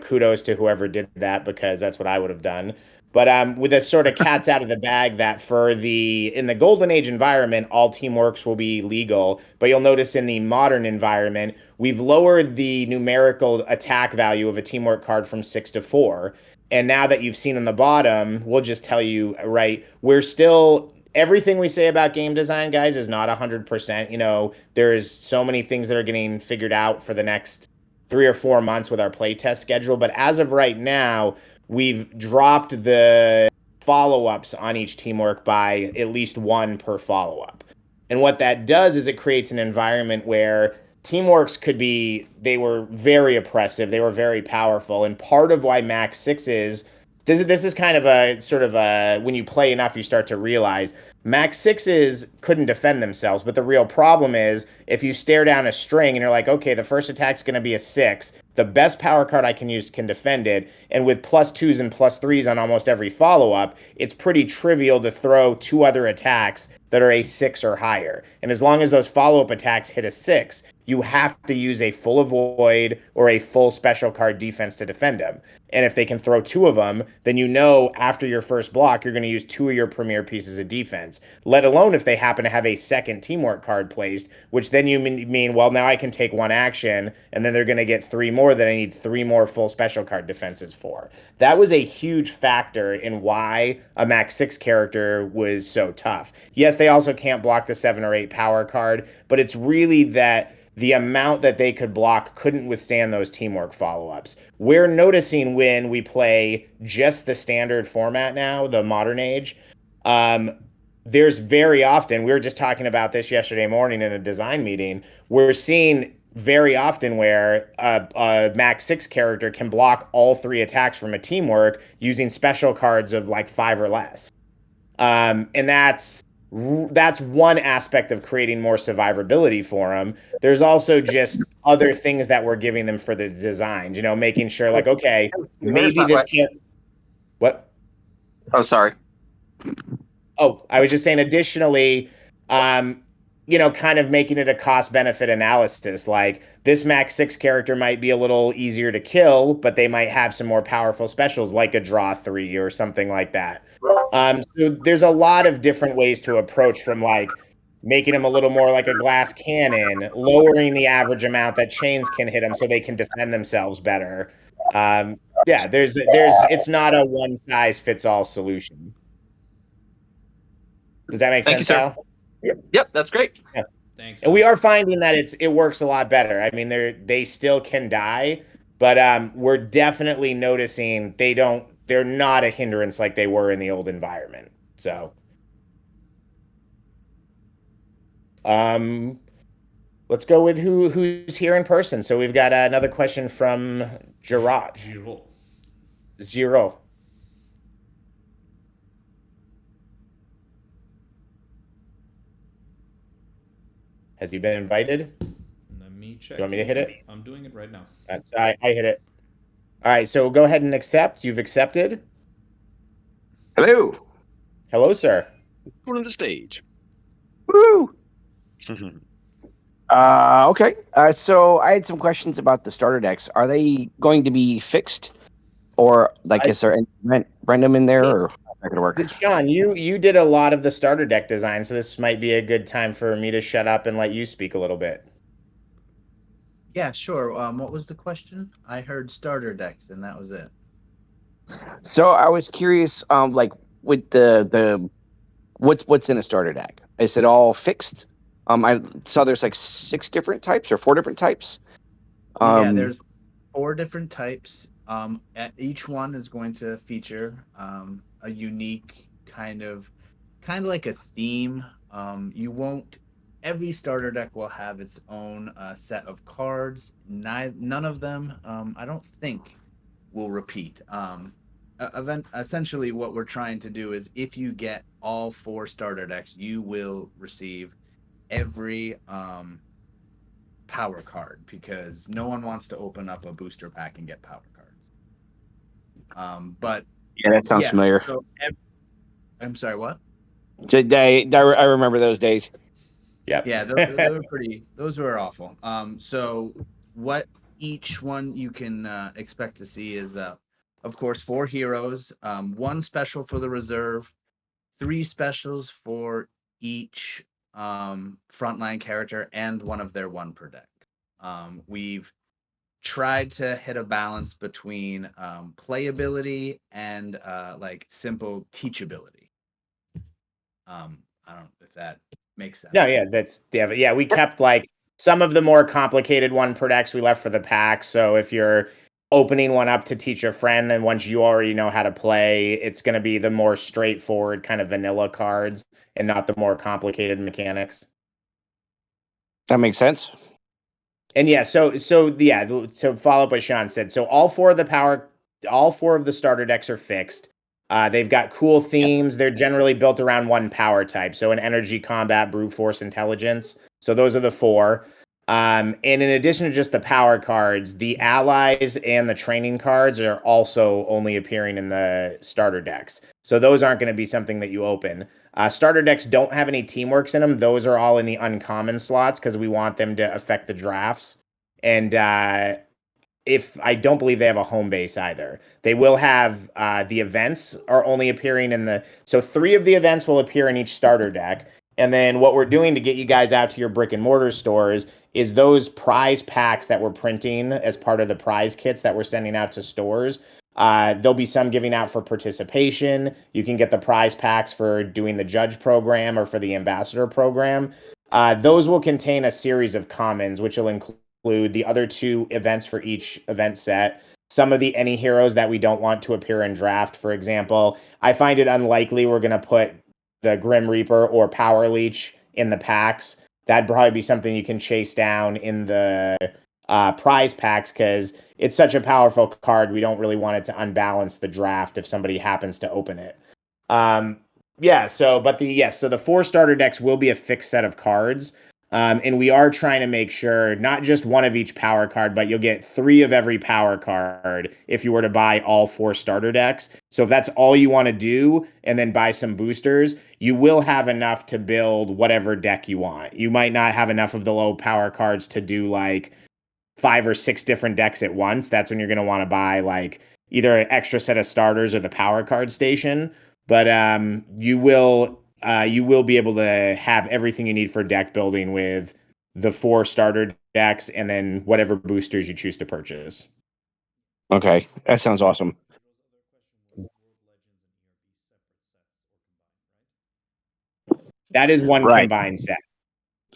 kudos to whoever did that, because that's what I would have done. But with this sort of cat's out of the bag, that in the golden age environment, all teamworks will be legal, but you'll notice in the modern environment we've lowered the numerical attack value of a teamwork card from 6 to 4. And now that you've seen on the bottom, we'll just tell you, right, we're still, everything we say about game design, guys, is not 100%. There's so many things that are getting figured out for the next 3 or 4 months with our playtest schedule. But as of right now, we've dropped the follow-ups on each teamwork by at least 1 per follow-up. And what that does is it creates an environment where teamworks they were very oppressive, they were very powerful, and part of why max 6 this is kind of a sort of when you play enough you start to realize max 6s couldn't defend themselves, but the real problem is if you stare down a string and you're like, okay, the first attack's going to be a 6, the best power card I can use can defend it, and with +2s and +3s on almost every follow-up, it's pretty trivial to throw 2 other attacks that are a 6 or higher. And as long as those follow-up attacks hit a 6, you have to use a full avoid or a full special card defense to defend them. And if they can throw 2 of them, then after your first block, you're going to use 2 of your premier pieces of defense, let alone if they happen to have a second teamwork card placed, which then you mean, well, now I can take 1 action, and then they're going to get 3 more that I need 3 more full special card defenses for. That was a huge factor in why a max 6 character was so tough. Yes, they also can't block the 7 or 8 power card, but it's really that the amount that they could block couldn't withstand those teamwork follow-ups. We're noticing when we play just the standard format now, the modern age, there's very often, we were just talking about this yesterday morning in a design meeting, we're seeing very often where a max 6 character can block all 3 attacks from a teamwork using special cards of like 5 or less. And that's one aspect of creating more survivability for them. There's also just other things that we're giving them for the designs, making sure like, okay, maybe this can't. What? Oh, sorry. Oh, I was just saying additionally, kind of making it a cost benefit analysis. Like this max 6 character might be a little easier to kill, but they might have some more powerful specials like a draw 3 or something like that. So there's a lot of different ways to approach, from like making them a little more like a glass cannon, lowering the average amount that chains can hit them so they can defend themselves better. Yeah, it's not a one size fits all solution. Does that make sense, Al? Yep, that's great. Yeah. Thanks. And we are finding that it works a lot better. I mean, they still can die, but we're definitely noticing they're not a hindrance like they were in the old environment. So let's go with who's here in person. So we've got another question from Gerard. Zero. Has he been invited? Let me check. You want me to hit it? I'm doing it right now. I hit it. All right, so go ahead and accept. You've accepted. Hello. Hello, sir. Going to the stage. Woo! Okay. So I had some questions about the starter decks. Are they going to be fixed, or like is there any random in there, or how's that going to work? Sean, you did a lot of the starter deck design, so this might be a good time for me to shut up and let you speak a little bit. Yeah, sure. What was the question? I heard starter decks, and that was it. So I was curious, like with the what's in a starter deck? Is it all fixed? I saw there's like 6 different types or 4 different types. Yeah, there's 4 different types. Each one is going to feature a unique kind of like a theme. You won't. Every starter deck will have its own set of cards. None of them, I don't think, will repeat. Essentially, what we're trying to do is, if you get all 4 starter decks, you will receive every power card, because no one wants to open up a booster pack and get power cards. But Yeah, that sounds familiar. So I'm sorry, what? I remember those days. Yep. Yeah, those were pretty. Those were awful. So what each one you can expect to see is, of course, 4 heroes, 1 special for the reserve, 3 specials for each frontline character, and 1 of their 1 per deck. We've tried to hit a balance between playability and like simple teachability. I don't know if that makes sense. No, yeah, we kept like some of the more complicated 1 per decks we left for the pack. So if you're opening one up to teach a friend, then once you already know how to play, it's going to be the more straightforward kind of vanilla cards and not the more complicated mechanics. That makes sense. And yeah, so follow up what Sean said. So all 4 of the starter decks are fixed. They've got cool themes. They're generally built around 1 power type. So an energy, combat, brute force, intelligence. So those are the 4. And in addition to just the power cards, the allies and the training cards are also only appearing in the starter decks. So those aren't going to be something that you open. Starter decks don't have any teamworks in them. Those are all in the uncommon slots because we want them to affect the drafts. And if I don't believe they have a home base either. They will have the events are only appearing in the. So 3 of the events will appear in each starter deck. And then what we're doing to get you guys out to your brick and mortar stores is those prize packs that we're printing as part of the prize kits that we're sending out to stores. There'll be some giving out for participation. You can get the prize packs for doing the judge program or for the ambassador program. Those will contain a series of commons, which will include the other 2 events for each event set. Some of the any heroes that we don't want to appear in draft, for example. I find it unlikely we're going to put the Grim Reaper or Power Leech in the packs. That'd probably be something you can chase down in the prize packs because it's such a powerful card. We don't really want it to unbalance the draft if somebody happens to open it. So the 4 starter decks will be a fixed set of cards. And we are trying to make sure not just 1 of each power card, but you'll get 3 of every power card if you were to buy all 4 starter decks. So if that's all you want to do and then buy some boosters, you will have enough to build whatever deck you want. You might not have enough of the low power cards to do like 5 or 6 different decks at once. That's when you're going to want to buy like either an extra set of starters or the power card station. But you will be able to have everything you need for deck building with the 4 starter decks and then whatever boosters you choose to purchase. Okay, that sounds awesome. That is one Right. combined set.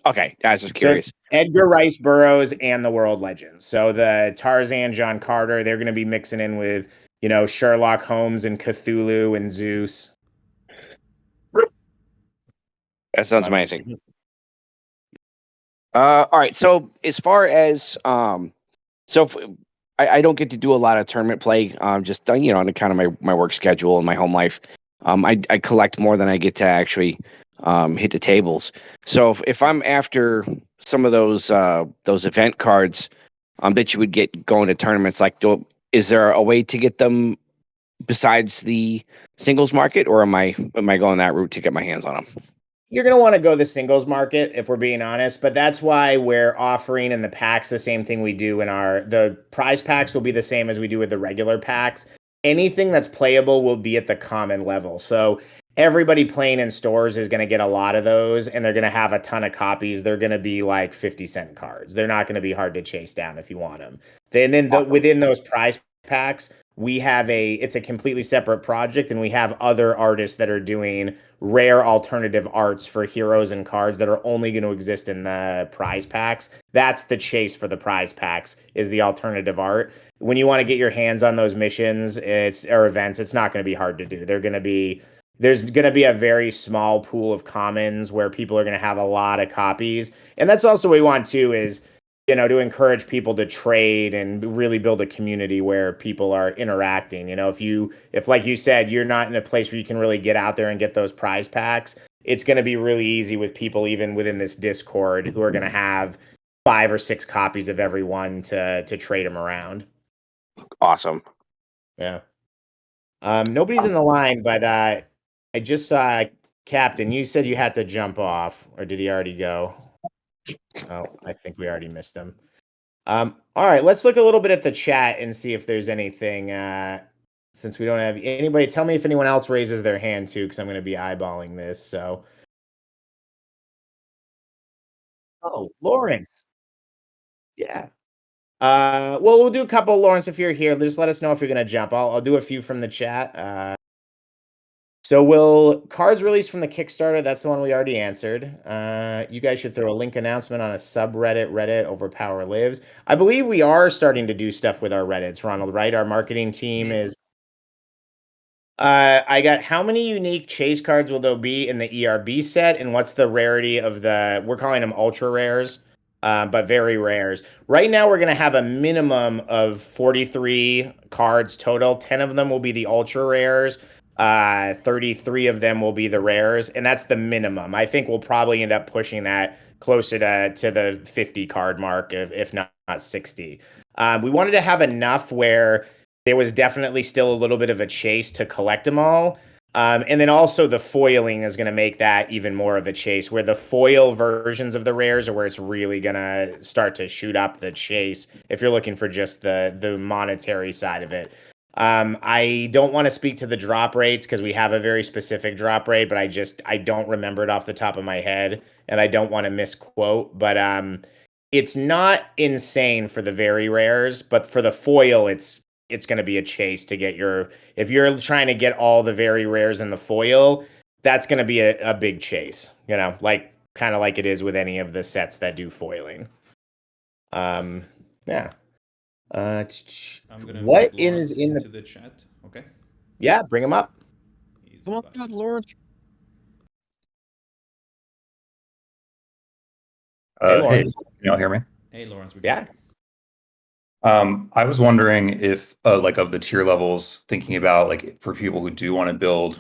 Okay, I was just curious. So Edgar Rice Burroughs and the World Legends. So the Tarzan, John Carter, they're going to be mixing in with, Sherlock Holmes and Cthulhu and Zeus. That sounds amazing. All right. So as far as I don't get to do a lot of tournament play, just on account of my work schedule and my home life. I collect more than I get to actually hit the tables. So if I'm after some of those event cards that you would get going to tournaments, like is there a way to get them besides the singles market, or am I going that route to get my hands on them? you're going to want to go the singles market if we're being honest, but that's why we're offering in the packs the same thing we do in the prize packs will be the same as we do with the regular packs. Anything that's playable will be at the common level. So everybody playing in stores is going to get a lot of those, and they're going to have a ton of copies. They're going to be like 50-cent cards. They're not going to be hard to chase down if you want them. Within those prize packs, it's a completely separate project, and we have other artists that are doing rare alternative arts for heroes and cards that are only going to exist in the prize packs. That's the chase for the prize packs, is the alternative art. When you want to get your hands on those missions or events, it's not going to be hard to do. There's going to be a very small pool of commons where people are going to have a lot of copies. And that's also what we want too, is to encourage people to trade and really build a community where people are interacting. If like you said, you're not in a place where you can really get out there and get those prize packs, it's going to be really easy with people even within this Discord who are going to have 5 or 6 copies of every one to trade them around. Awesome. Yeah. Nobody's in the line, but I just saw Captain. You said you had to jump off, or did he already go? Oh, I think we already missed him. All right, let's look a little bit at the chat and see if there's anything. Since we don't have anybody, tell me if anyone else raises their hand too, because I'm going to be eyeballing this. So, Lawrence. Yeah. Well, we'll do a couple. Lawrence, if you're here, just let us know if you're going to jump. I'll do a few from the chat. So will cards released from the Kickstarter? That's the one we already answered. You guys should throw a link announcement on a subreddit, Reddit, OverPower Lives. I believe we are starting to do stuff with our Reddits, Ronald, right? Our marketing team is... I got how many unique chase cards will there be in the ERB set, and what's the rarity of we're calling them ultra rares, but very rares. Right now, we're going to have a minimum of 43 cards total. 10 of them will be the ultra rares. 33 of them will be the rares, and that's the minimum. I think we'll probably end up pushing that closer to the 50 card mark, if not 60. We wanted to have enough where there was definitely still a little bit of a chase to collect them all. And then also the foiling is going to make that even more of a chase, where the foil versions of the rares are where it's really going to start to shoot up the chase if you're looking for just the monetary side of it. I don't want to speak to the drop rates because we have a very specific drop rate, but I don't remember it off the top of my head, and I don't want to misquote. But it's not insane for the very rares, but for the foil, it's going to be a chase to get if you're trying to get all the very rares in the foil, that's going to be a big chase, like kind of like it is with any of the sets that do foiling. Yeah. I'm gonna what invite is Lawrence in into the chat. Okay. Yeah, bring him up. He's Come on, back. God, Lawrence. Hey, Lawrence. Can you all hear me? Hey, Lawrence. We Yeah. I was wondering if, like, of the tier levels, thinking about like for people who do want to build,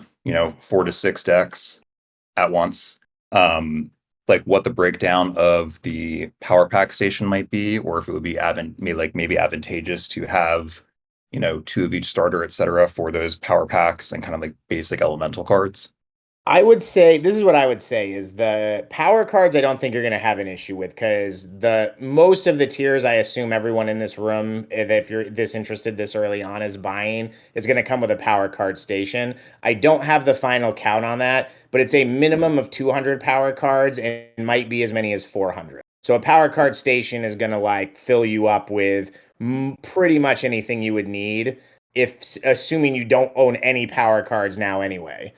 4 to 6 decks at once, like what the breakdown of the power pack station might be, or if it would be maybe advantageous to have, 2 of each starter, etc., for those power packs and kind of like basic elemental cards. I would say this is what I would say is the power cards I don't think you're going to have an issue with, because most of the tiers, I assume everyone in this room, if you're this interested this early on, is buying, is going to come with a power card station. I don't have the final count on that, but it's a minimum of 200 power cards and it might be as many as 400. So a power card station is going to like fill you up with pretty much anything you would need, assuming you don't own any power cards now anyway.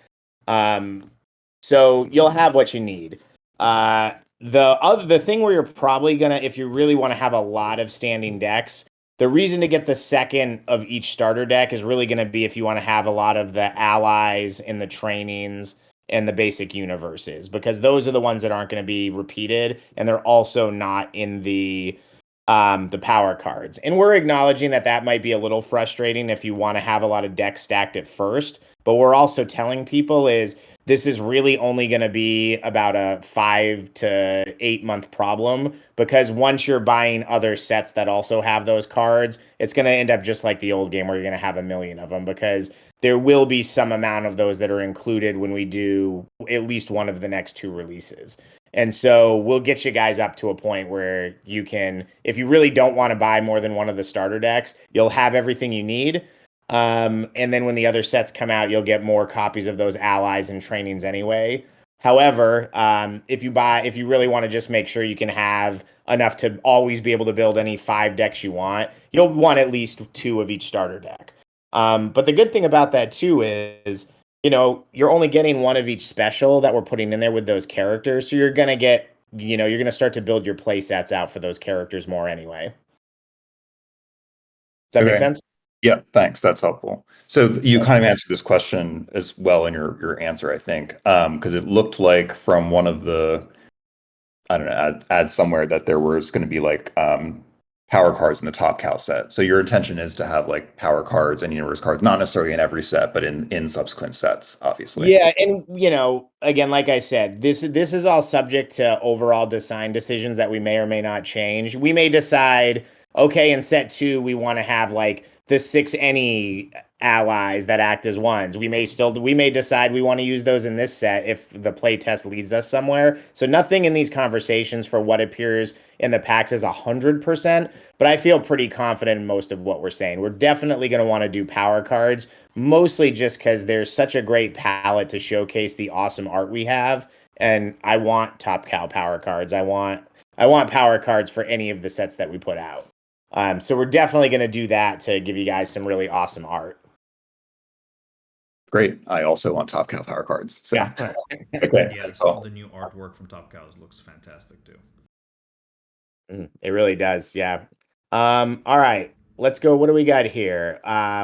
So you'll have what you need. The thing where you're probably gonna, if you really want to have a lot of standing decks, the reason to get the second of each starter deck is really going to be if you want to have a lot of the allies and the trainings and the basic universes, because those are the ones that aren't going to be repeated, and they're also not in the power cards. And we're acknowledging that might be a little frustrating if you want to have a lot of decks stacked at first. But we're also telling people is this is really only going to be about a 5 to 8 month problem, because once you're buying other sets that also have those cards, it's going to end up just like the old game where you're going to have a million of them, because there will be some amount of those that are included when we do at least one of the next 2 releases. And so we'll get you guys up to a point where you can, if you really don't want to buy more than one of the starter decks, you'll have everything you need. And then when the other sets come out, you'll get more copies of those allies and trainings anyway. However, if you really want to just make sure you can have enough to always be able to build any 5 decks you want, you'll want at least 2 of each starter deck. But the good thing about that too is, you're only getting 1 of each special that we're putting in there with those characters. So you're going to get, you're going to start to build your play sets out for those characters more anyway. Does that make sense? Yeah, thanks. That's helpful. So you kind of answered this question as well in your answer, I think, because it looked like from one of the, I don't know, ad somewhere that there was going to be like power cards in the Top Cow set. So your intention is to have like power cards and universe cards, not necessarily in every set, but in subsequent sets, obviously. Yeah, and again, like I said, this is all subject to overall design decisions that we may or may not change. We may decide, okay, in set 2, we want to have like the 6 any allies that act as ones. We may decide we want to use those in this set if the play test leads us somewhere. So nothing in these conversations for what appears in the packs is 100%, but I feel pretty confident in most of what we're saying. We're definitely going to want to do power cards, mostly just because there's such a great palette to showcase the awesome art we have, and I want Top Cow power cards. I want power cards for any of the sets that we put out. So we're definitely going to do that to give you guys some really awesome art. Great. I also want Top Cow power cards. So. Yeah. Okay. Yeah, some of the new artwork from Top Cows looks fantastic too. It really does. Yeah. All right. Let's go. What do we got here?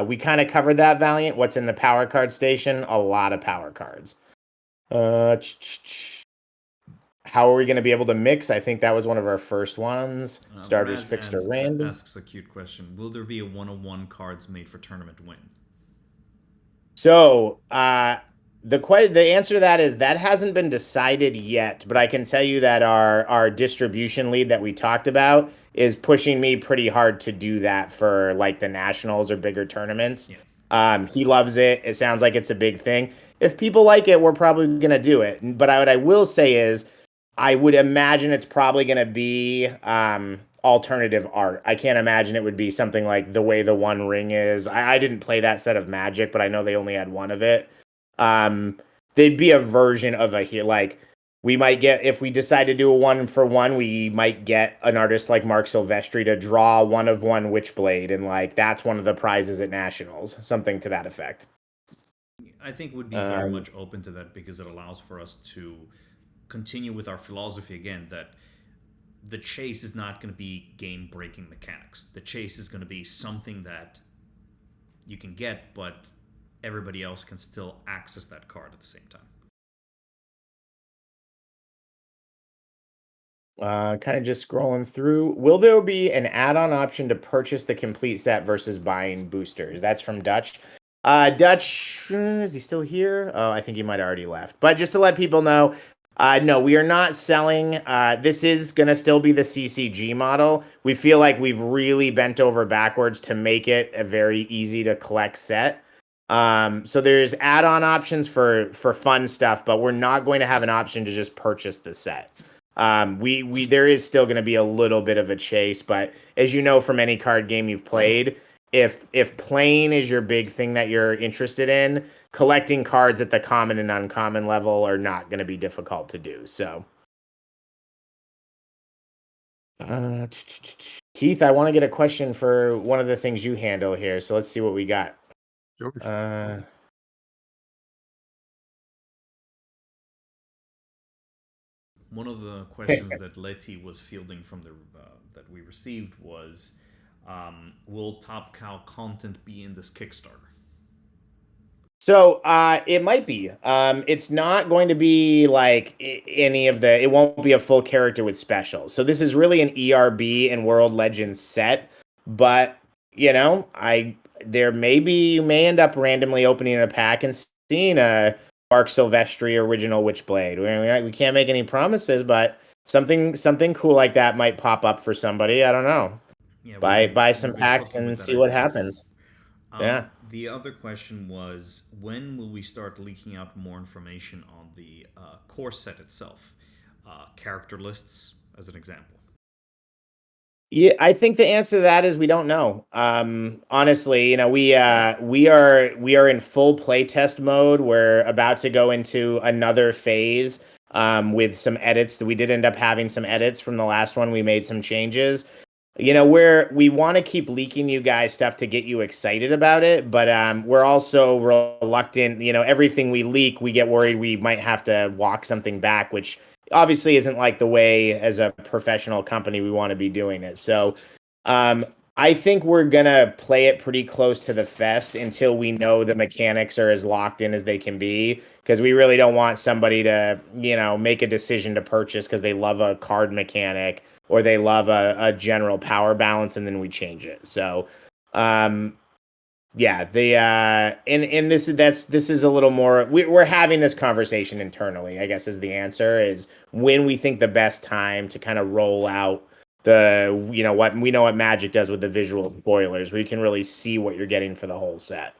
We kind of covered that, Valiant. What's in the power card station? A lot of power cards. How are we going to be able to mix? I think that was one of our first ones. Starters fixed or random. Asks a cute question. Will there be a 101 cards made for tournament win? So the answer to that is that hasn't been decided yet, but I can tell you that our distribution lead that we talked about is pushing me pretty hard to do that for like the nationals or bigger tournaments. Yeah. He loves it. It sounds like it's a big thing. If people like it, we're probably going to do it. But what I will say is I would imagine it's probably going to be alternative art. I can't imagine it would be something like the way the One Ring is. I didn't play that set of Magic, but I know they only had one of it. There'd be a version of like we might get, if we decide to do a 1-for-1, we might get an artist like Mark Silvestri to draw 1-of-1 Witchblade, and like that's one of the prizes at Nationals, something to that effect. I think would be very much open to that because it allows for us to continue with our philosophy again that the chase is not going to be game-breaking mechanics. The chase is going to be something that you can get, but everybody else can still access that card at the same time. Kind of just scrolling through. Will there be an add-on option to purchase the complete set versus buying boosters? That's from Dutch. Dutch, is he still here? Oh, I think he might have already left. But just to let people know, no, we are not selling. This is going to still be the CCG model. We feel like we've really bent over backwards to make it a very easy to collect set. So there's add-on options for fun stuff, but we're not going to have an option to just purchase the set. There is still going to be a little bit of a chase, but as you know from any card game you've played, if playing is your big thing that you're interested in, collecting cards at the common and uncommon level are not going to be difficult to do. So, Keith, I want to get a question for one of the things you handle here. So let's see what we got. Sure. One of the questions that Letty was fielding from the that we received was, will Top Cow content be in this Kickstarter? So it might be. It's not going to be like it won't be a full character with specials. So this is really an ERB and World Legends set. But, you may end up randomly opening a pack and seeing a Mark Silvestri original Witchblade. We can't make any promises, but something cool like that might pop up for somebody. I don't know. Yeah, buy some packs and see what happens. Yeah. The other question was, when will we start leaking out more information on the core set itself? Character lists, as an example. Yeah, I think the answer to that is we don't know. Honestly, we are in full playtest mode. We're about to go into another phase with some edits. We did end up having some edits from the last one. We made some changes. We want to keep leaking you guys stuff to get you excited about it, but we're also reluctant. Everything we leak, we get worried we might have to walk something back, which obviously isn't like the way as a professional company we want to be doing it. So I think we're gonna play it pretty close to the fest until we know the mechanics are as locked in as they can be, because we really don't want somebody to make a decision to purchase because they love a card mechanic or they love a general power balance and then we change it. So yeah, and this is a little more, we're having this conversation internally, I guess, is the answer, is when we think the best time to kind of roll out what Magic does with the visual spoilers. We can really see what you're getting for the whole set.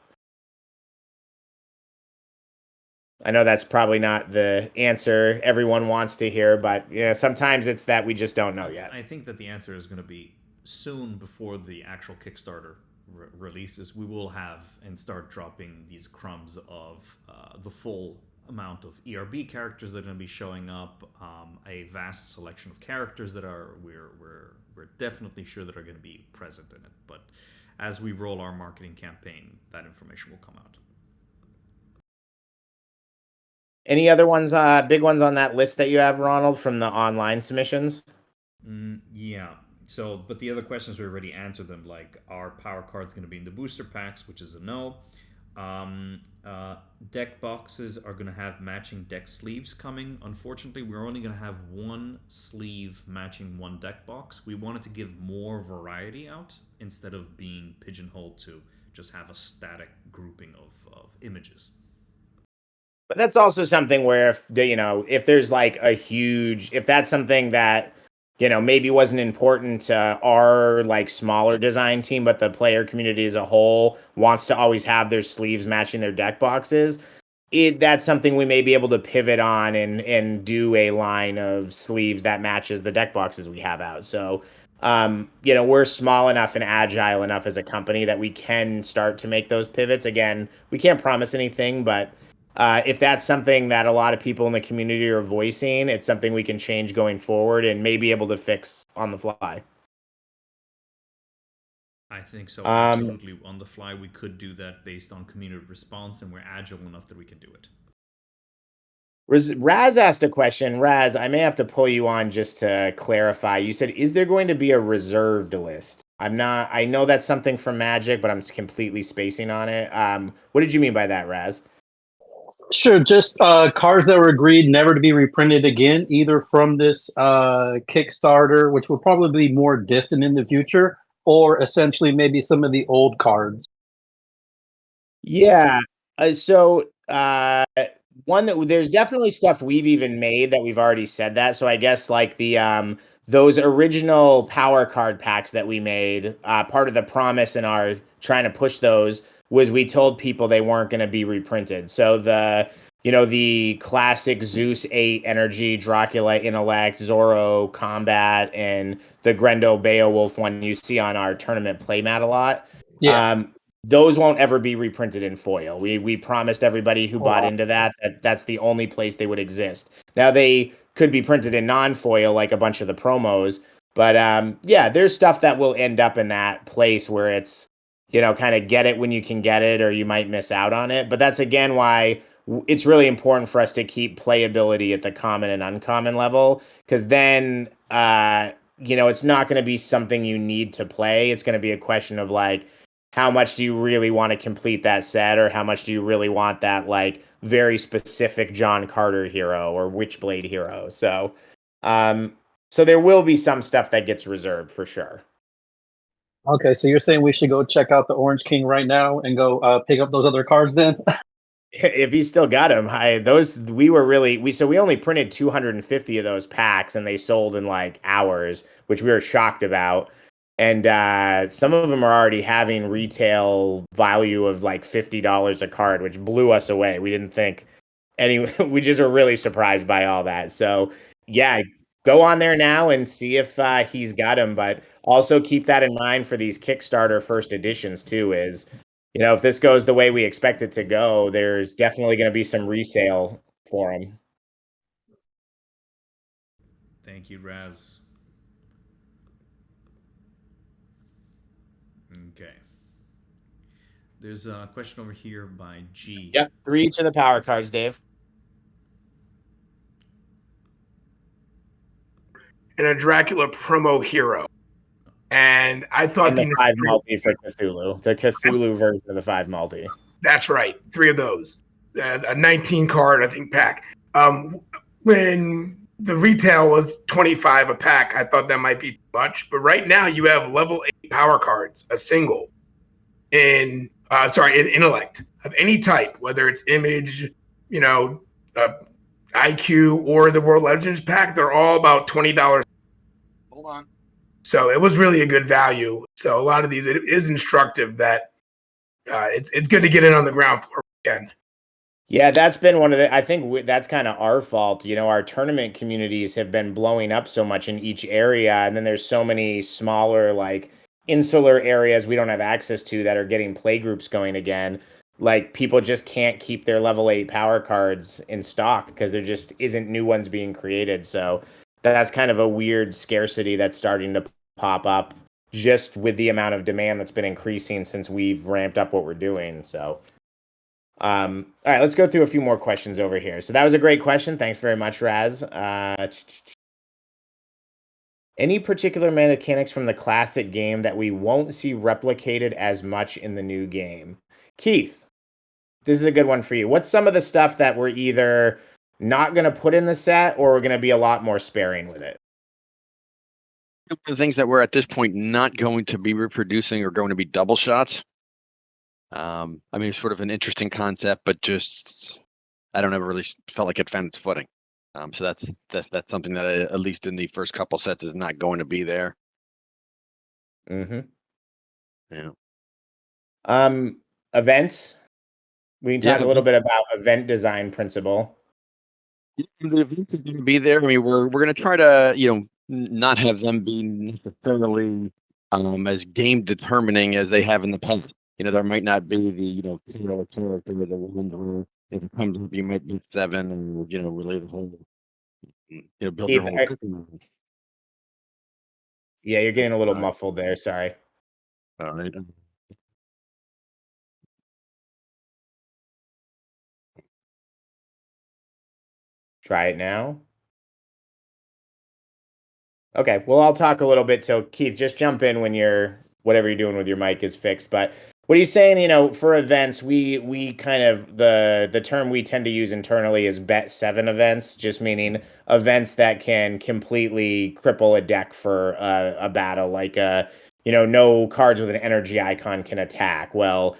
I know that's probably not the answer everyone wants to hear, but yeah, sometimes it's that we just don't know yet. I think that the answer is going to be soon, before the actual Kickstarter releases. We will have and start dropping these crumbs of the full amount of ERB characters that are going to be showing up, a vast selection of characters that we're definitely sure that are going to be present in it. But as we roll our marketing campaign, that information will come out. Any other ones, big ones on that list that you have, Ronald, from the online submissions? Yeah. So, but the other questions we already answered them. Like, are power cards going to be in the booster packs, which is a no. Deck boxes are going to have matching deck sleeves coming. Unfortunately, we're only going to have one sleeve matching one deck box. We wanted to give more variety out instead of being pigeonholed to just have a static grouping of images. But that's also something where if there's like if that's something that maybe wasn't important to our like smaller design team, but the player community as a whole wants to always have their sleeves matching their deck boxes, that's something we may be able to pivot on and do a line of sleeves that matches the deck boxes we have out. So we're small enough and agile enough as a company that we can start to make those pivots. Again, we can't promise anything, but if that's something that a lot of people in the community are voicing, it's something we can change going forward and may be able to fix on the fly. I think so. Absolutely. On the fly, we could do that based on community response, and we're agile enough that we can do it. Raz asked a question. Raz, I may have to pull you on just to clarify. You said, is there going to be a reserved list? I know that's something from Magic, but I'm completely spacing on it. What did you mean by that, Raz? Sure, just cards that were agreed never to be reprinted again, either from this Kickstarter, which will probably be more distant in the future, or essentially maybe some of the old cards. Yeah. There's definitely stuff we've even made that we've already said that. So I guess like the those original power card packs that we made, part of the promise in our trying to push those was we told people they weren't going to be reprinted. So the classic Zeus 8 energy, Dracula intellect, Zorro combat, and the Grendel Beowulf one you see on our tournament playmat a lot. Yeah. Those won't ever be reprinted in foil. We promised everybody who bought into that that's the only place they would exist. Now they could be printed in non-foil like a bunch of the promos, but yeah, there's stuff that will end up in that place where it's kind of get it when you can get it, or you might miss out on it. But that's again why it's really important for us to keep playability at the common and uncommon level, because then it's not going to be something you need to play. It's going to be a question of like, how much do you really want to complete that set, or how much do you really want that like very specific John Carter hero or Witchblade hero? So there will be some stuff that gets reserved for sure. Okay, so you're saying we should go check out the Orange King right now and go pick up those other cards then? If he's still got them, we only printed 250 of those packs and they sold in like hours, which we were shocked about. And some of them are already having retail value of like $50 a card, which blew us away. We didn't think we just were really surprised by all that. So yeah, go on there now and see if he's got them. But also keep that in mind for these Kickstarter first editions too. Is if this goes the way we expect it to go, there's definitely going to be some resale for them. Thank you, Raz. Okay. There's a question over here by G. Yep, 3 each of the power cards, Dave. And a Dracula promo hero. And I thought And the 5 multi for Cthulhu. The Cthulhu version of the 5 multi. That's right. 3 of those. A 19 card, I think, pack. When the retail was 25 a pack, I thought that might be too much. But right now you have level 8 power cards, a single, in intellect of any type, whether it's image, IQ, or the World Legends pack. They're all about $20. Hold on. So it was really a good value. So a lot of these, it is instructive that it's good to get in on the ground floor again. Yeah, that's been one of the, I think that's kind of our fault. Our tournament communities have been blowing up so much in each area. And then there's so many smaller, like insular areas we don't have access to that are getting play groups going again. Like people just can't keep their level 8 power cards in stock because there just isn't new ones being created. So that's kind of a weird scarcity that's starting to pop up just with the amount of demand that's been increasing since we've ramped up what we're doing. So all right, let's go through a few more questions over here. So that was a great question. Thanks very much, Raz. Any particular mechanics from the classic game that we won't see replicated as much in the new game? Keith, this is a good one for you. What's some of the stuff that we're either not going to put in the set or we're going to be a lot more sparing with it? One of the things that we're at this point not going to be reproducing are going to be double shots. I mean, it's sort of an interesting concept, but just I don't ever really felt like it found its footing. So that's something that at least in the first couple sets is not going to be there. Mm-hmm. Yeah. Events. We can talk a little bit about event design principle. The events are going to be there. I mean, we're going to try to not have them be necessarily as game determining as they have in the past. There might not be the hero character with the one where if it comes up, you might be 7 and relay the whole build your whole cooking. Yeah, you're getting a little muffled there. Sorry. All right. Try it now. Okay, well, I'll talk a little bit. So, Keith, just jump in when whatever you're doing with your mic is fixed. But what he's saying, for events, we kind of the term we tend to use internally is bet 7 events, just meaning events that can completely cripple a deck for a battle, like no cards with an energy icon can attack. Well,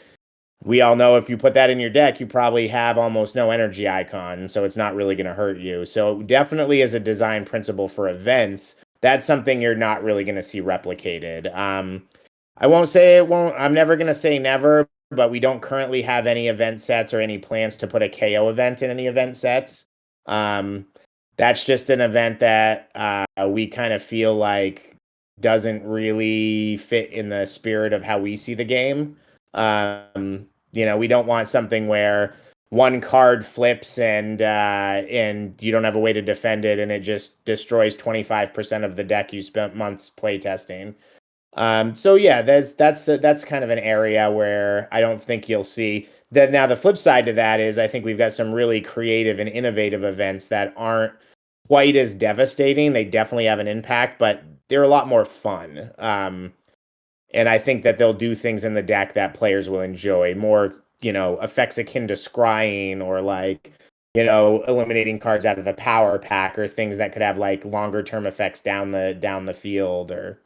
we all know if you put that in your deck, you probably have almost no energy icon, so it's not really going to hurt you. So definitely as a design principle for events, that's something you're not really going to see replicated. I won't say it won't. I'm never going to say never, but we don't currently have any event sets or any plans to put a KO event in any event sets. That's just an event that we kind of feel like doesn't really fit in the spirit of how we see the game. We don't want something where one card flips and you don't have a way to defend it and it just destroys 25% of the deck you spent months playtesting. So yeah, that's kind of an area where I don't think you'll see that. Now the flip side to that is I think we've got some really creative and innovative events that aren't quite as devastating. They definitely have an impact, but they're a lot more fun. And I think that they'll do things in the deck that players will enjoy more, effects akin to scrying or like, eliminating cards out of the power pack or things that could have like longer term effects down the field. Or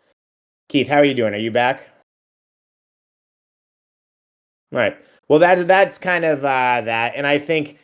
Keith, how are you doing? Are you back? Right. Well, that's kind of that. And I think,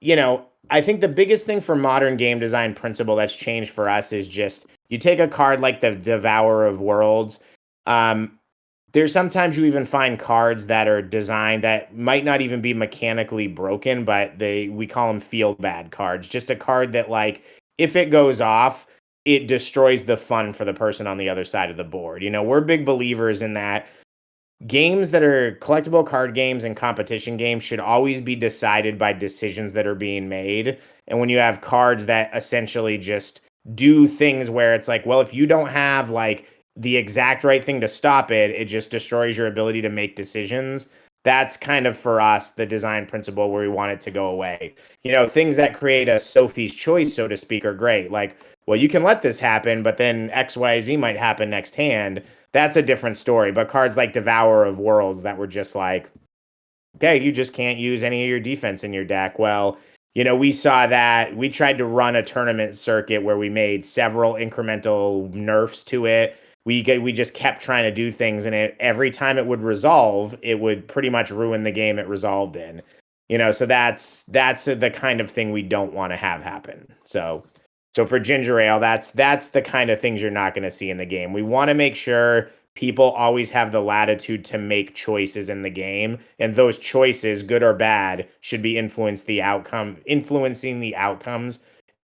the biggest thing for modern game design principle that's changed for us is just you take a card like the Devourer of Worlds. There's sometimes you even find cards that are designed that might not even be mechanically broken, but we call them feel bad cards. Just a card that, like, if it goes off, it destroys the fun for the person on the other side of the board. We're big believers in that games that are collectible card games and competition games should always be decided by decisions that are being made. And when you have cards that essentially just do things where it's like, well, if you don't have like the exact right thing to stop it, it just destroys your ability to make decisions. That's kind of for us the design principle where we want it to go away. Things that create a Sophie's choice, so to speak, are great. Like, well, you can let this happen, but then XYZ might happen next hand. That's a different story. But cards like Devourer of Worlds that were just like, okay, you just can't use any of your defense in your deck. Well, we saw that. We tried to run a tournament circuit where we made several incremental nerfs to it. We just kept trying to do things, and every time it would resolve, it would pretty much ruin the game it resolved in. So that's the kind of thing we don't want to have happen. So for ginger ale, that's the kind of things you're not going to see in the game. We want to make sure people always have the latitude to make choices in the game, and those choices, good or bad, should be influencing the outcomes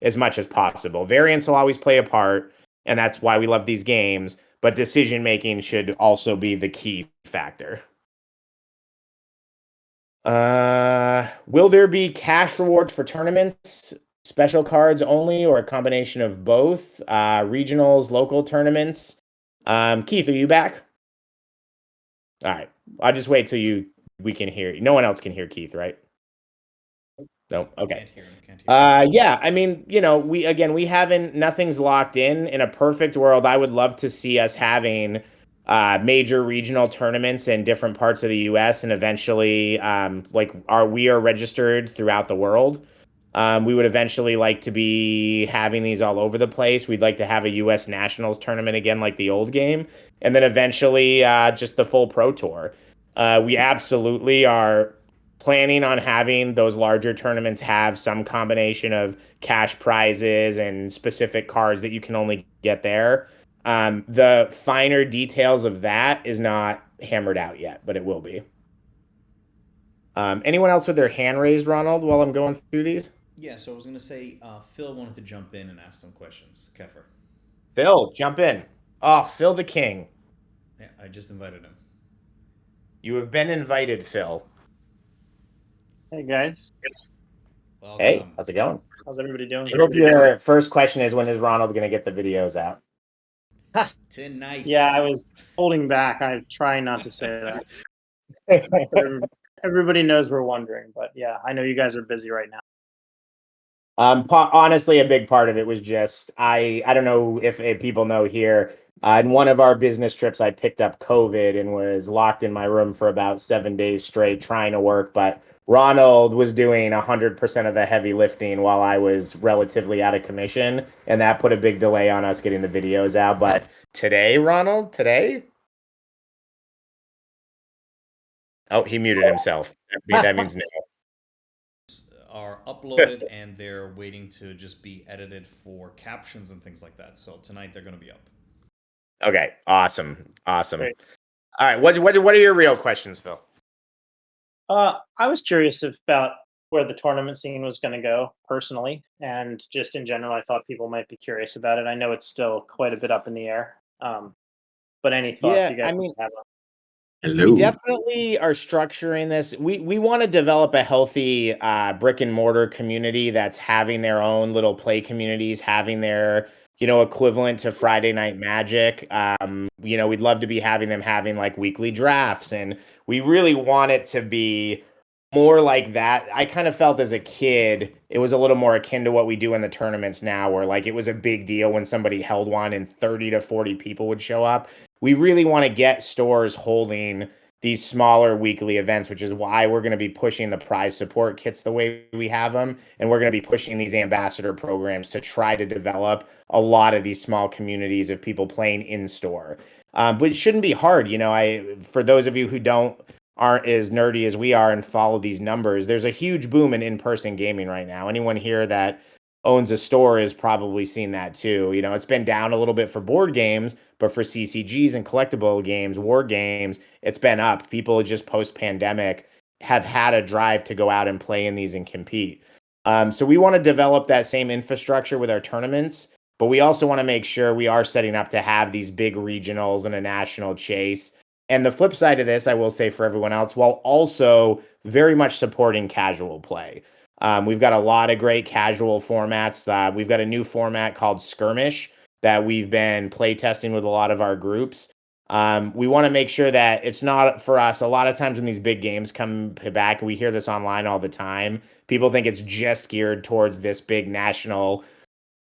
as much as possible. Variance will always play a part, and that's why we love these games, but decision making should also be the key factor. Will there be cash rewards for tournaments, special cards only, or a combination of both? Regionals, local tournaments? Keith, are you back? All right. I'll just wait till we can hear you. No one else can hear Keith, right? No. Okay. Can't hear him. Yeah. I mean, we haven't. Nothing's locked in. In a perfect world, I would love to see us having major regional tournaments in different parts of the U.S. and eventually, we are registered throughout the world. We would eventually like to be having these all over the place. We'd like to have a U.S. Nationals tournament again, like the old game, and then eventually just the full Pro Tour. We absolutely are planning on having those larger tournaments have some combination of cash prizes and specific cards that you can only get there. The finer details of that is not hammered out yet, but it will be. Anyone else with their hand raised, Ronald, while I'm going through these? Yeah, so I was going to say, Phil wanted to jump in and ask some questions. Kefir. Phil, jump in. Oh, Phil the King. Yeah, I just invited him. You have been invited, Phil. Hey guys, Welcome. Hey, how's it going? how's everybody doing? I hope your first question is, when is Ronald going to get the videos out? Tonight. Yeah, I was holding back. I try not to say that. Everybody knows we're wondering, but yeah, I know you guys are busy right now. Honestly, a big part of it was just I don't know if people know here. In one of our business trips, I picked up COVID and was locked in my room for about 7 days straight trying to work. But Ronald was doing 100% of the heavy lifting while I was relatively out of commission, and that put a big delay on us getting the videos out. But today, Ronald, today. Oh, he muted himself. That means no. Are uploaded and they're waiting to just be edited for captions and things like that. So tonight they're going to be up. Okay, awesome. Great. All right, what are your real questions, Phil? I was curious about where the tournament scene was going to go personally, and just in general, I thought people might be curious about it. I know it's still quite a bit up in the air, but any thoughts you guys have on? We definitely are structuring this. We want to develop a healthy brick and mortar community that's having their own little play communities, having their equivalent to Friday Night Magic. We'd love to be having them having like weekly drafts, and we really want it to be more like that. I kind of felt as a kid, it was a little more akin to what we do in the tournaments now, where like it was a big deal when somebody held one and 30 to 40 people would show up. We really want to get stores holding these smaller weekly events, which is why we're going to be pushing the prize support kits the way we have them. And we're going to be pushing these ambassador programs to try to develop a lot of these small communities of people playing in store. But it shouldn't be hard. For those of you who aren't as nerdy as we are and follow these numbers, there's a huge boom in in-person gaming right now. Anyone here that owns a store has probably seen that too. You know, it's been down a little bit for board games, but for CCGs and collectible games, war games, it's been up. People just post-pandemic have had a drive to go out and play in these and compete. So we want to develop that same infrastructure with our tournaments, but we also want to make sure we are setting up to have these big regionals and a national chase. And the flip side of this, I will say for everyone else, while also very much supporting casual play. We've got a lot of great casual formats. We've got a new format called Skirmish that we've been play testing with a lot of our groups. We want to make sure that it's not for us. A lot of times when these big games come back, we hear this online all the time. People think it's just geared towards this big national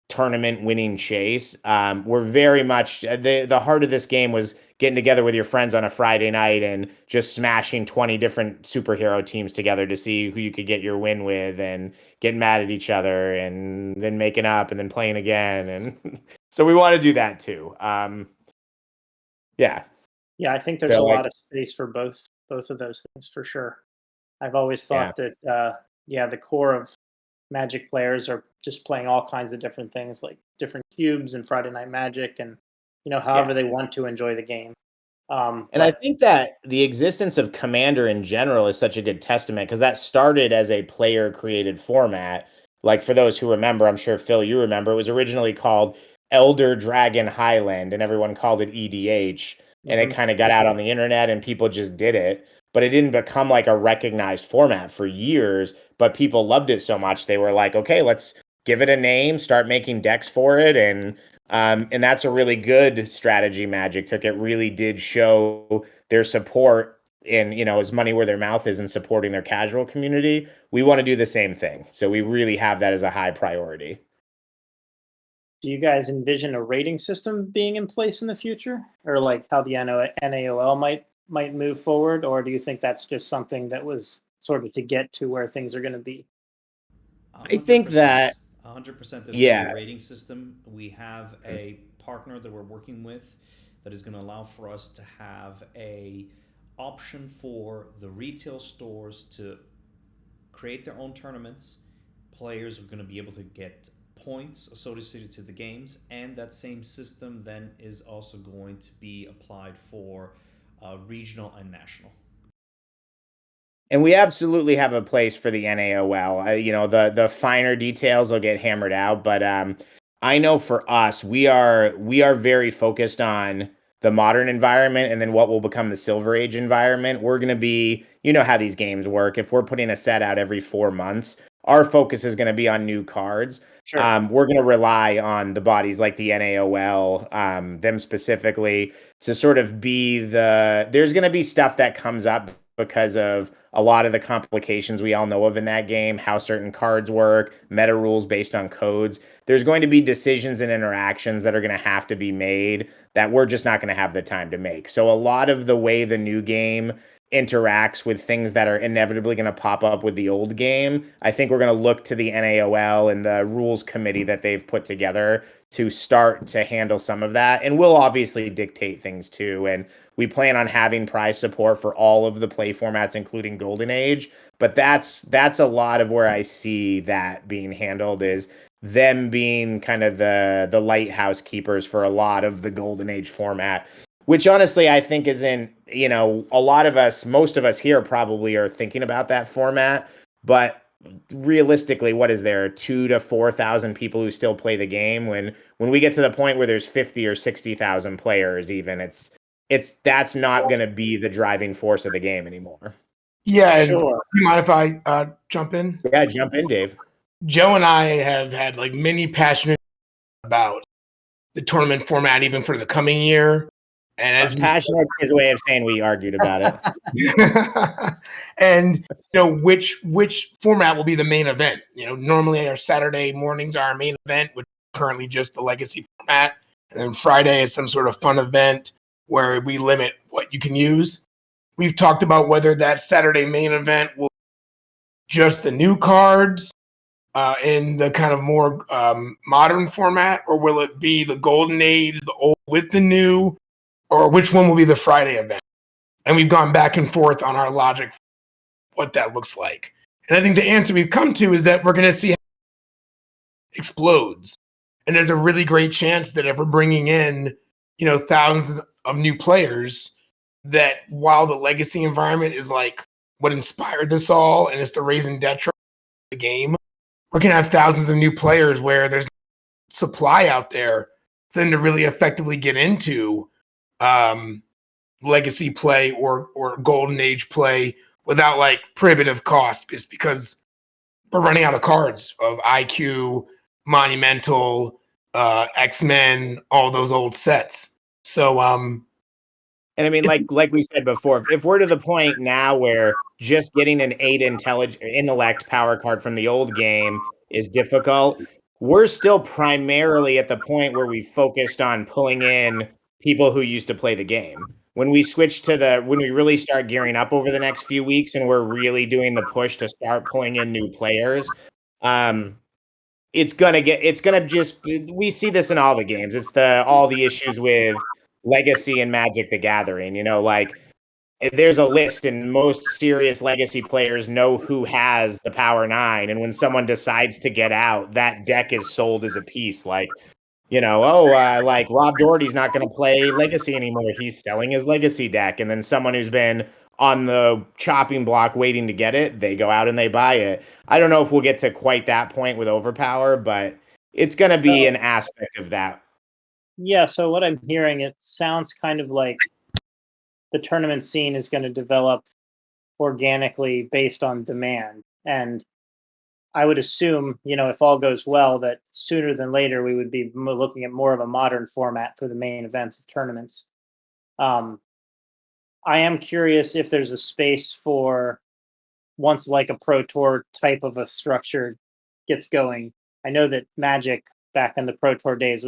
tournament winning chase. We're very much the heart of this game was getting together with your friends on a Friday night and just smashing 20 different superhero teams together to see who you could get your win with and getting mad at each other and then making up and then playing again. And so we want to do that too. Yeah. Yeah, I think there's a lot of space for both of those things for sure. I've always thought that the core of Magic players are just playing all kinds of different things like different cubes and Friday Night Magic and however they want to enjoy the game. And I think that the existence of Commander in general is such a good testament because that started as a player created format. Like for those who remember, I'm sure Phil, you remember, it was originally called Elder Dragon Highland and everyone called it EDH. And it kind of got out on the internet and people just did it. But it didn't become like a recognized format for years. But people loved it so much they were like, okay, let's give it a name, start making decks for it, and that's a really good strategy. Magic took it, really did show their support in as money where their mouth is in supporting their casual community. We want to do the same thing, so we really have that as a high priority. Do you guys envision a rating system being in place in the future, or like how the NAOL might move forward, or do you think that's just something that was sort of to get to where things are going to be? I think that 100% there's going to be a rating system. We have a partner that we're working with that is going to allow for us to have a option for the retail stores to create their own tournaments. Players are going to be able to get points associated to the games, and that same system then is also going to be applied for regional and national. And we absolutely have a place for the NAOL. The finer details will get hammered out, but I know for us, we are very focused on the modern environment and then what will become the Silver Age environment. We're going to be, how these games work. If we're putting a set out every 4 months, our focus is going to be on new cards. Sure. We're going to rely on the bodies like the NAOL, them specifically, to sort of be there's going to be stuff that comes up because of a lot of the complications we all know of in that game, how certain cards work, meta rules based on codes. There's going to be decisions and interactions that are going to have to be made that we're just not going to have the time to make. So a lot of the way the new game interacts with things that are inevitably going to pop up with the old game, I think we're going to look to the NAOL and the rules committee that they've put together to start to handle some of that. And we'll obviously dictate things too. And we plan on having prize support for all of the play formats, including Golden Age. But that's a lot of where I see that being handled, is them being kind of the lighthouse keepers for a lot of the Golden Age format, which honestly I think isn't, a lot of us, most of us here probably are thinking about that format, but realistically, what is there, 2,000 to 4,000 people who still play the game? When we get to the point where there's 50 or 60,000 players, even that's not going to be the driving force of the game anymore. Yeah, sure. Do you mind if I jump in? Yeah, jump in, Dave. Joe and I have had like many passionate about the tournament format, even for the coming year. And as passionate is a way of saying we argued about it. And which format will be the main event? Normally our Saturday mornings are our main event, which is currently just the legacy format, and then Friday is some sort of fun event where we limit what you can use. We've talked about whether that Saturday main event will be just the new cards in the kind of more modern format, or will it be the Golden Age, the old with the new, or which one will be the Friday event? And we've gone back and forth on our logic, what that looks like. And I think the answer we've come to is that we're going to see explodes. And there's a really great chance that if we're bringing in, thousands of new players, that while the legacy environment is like what inspired this all and it's the raison d'etre of the game, we're going to have thousands of new players where there's supply out there for them to really effectively get into legacy play or golden age play without like prohibitive cost, just because we're running out of cards of IQ, Monumental, X-Men, all those old sets. So and I mean, like we said before, if we're to the point now where just getting an 8 intellect power card from the old game is difficult, we're still primarily at the point where we focused on pulling in people who used to play the game. When we really start gearing up over the next few weeks and we're really doing the push to start pulling in new players, we see this in all the games. It's all the issues with Legacy and Magic the Gathering. Like there's a list and most serious Legacy players know who has the Power 9. And when someone decides to get out, that deck is sold as a piece. Like, like Rob Doherty's not going to play Legacy anymore. He's selling his Legacy deck. And then someone who's been on the chopping block waiting to get it, they go out and they buy it. I don't know if we'll get to quite that point with OverPower, but it's going to be an aspect of that. Yeah, so what I'm hearing, it sounds kind of like the tournament scene is going to develop organically based on demand. And I would assume, if all goes well, that sooner than later we would be looking at more of a modern format for the main events of tournaments. I am curious if there's a space for, once like a Pro Tour type of a structure gets going. I know that Magic back in the Pro Tour days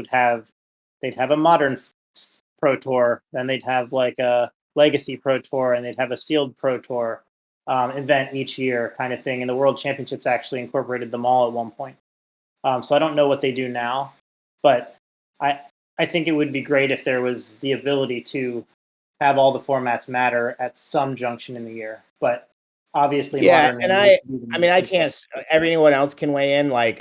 they'd have a modern Pro Tour, then they'd have like a Legacy Pro Tour, and they'd have a sealed Pro Tour event each year kind of thing. And the World Championships actually incorporated them all at one point. So I don't know what they do now, but I think it would be great if there was the ability to have all the formats matter at some junction in the year. But obviously, yeah, and I can't. Everyone else can weigh in. Like,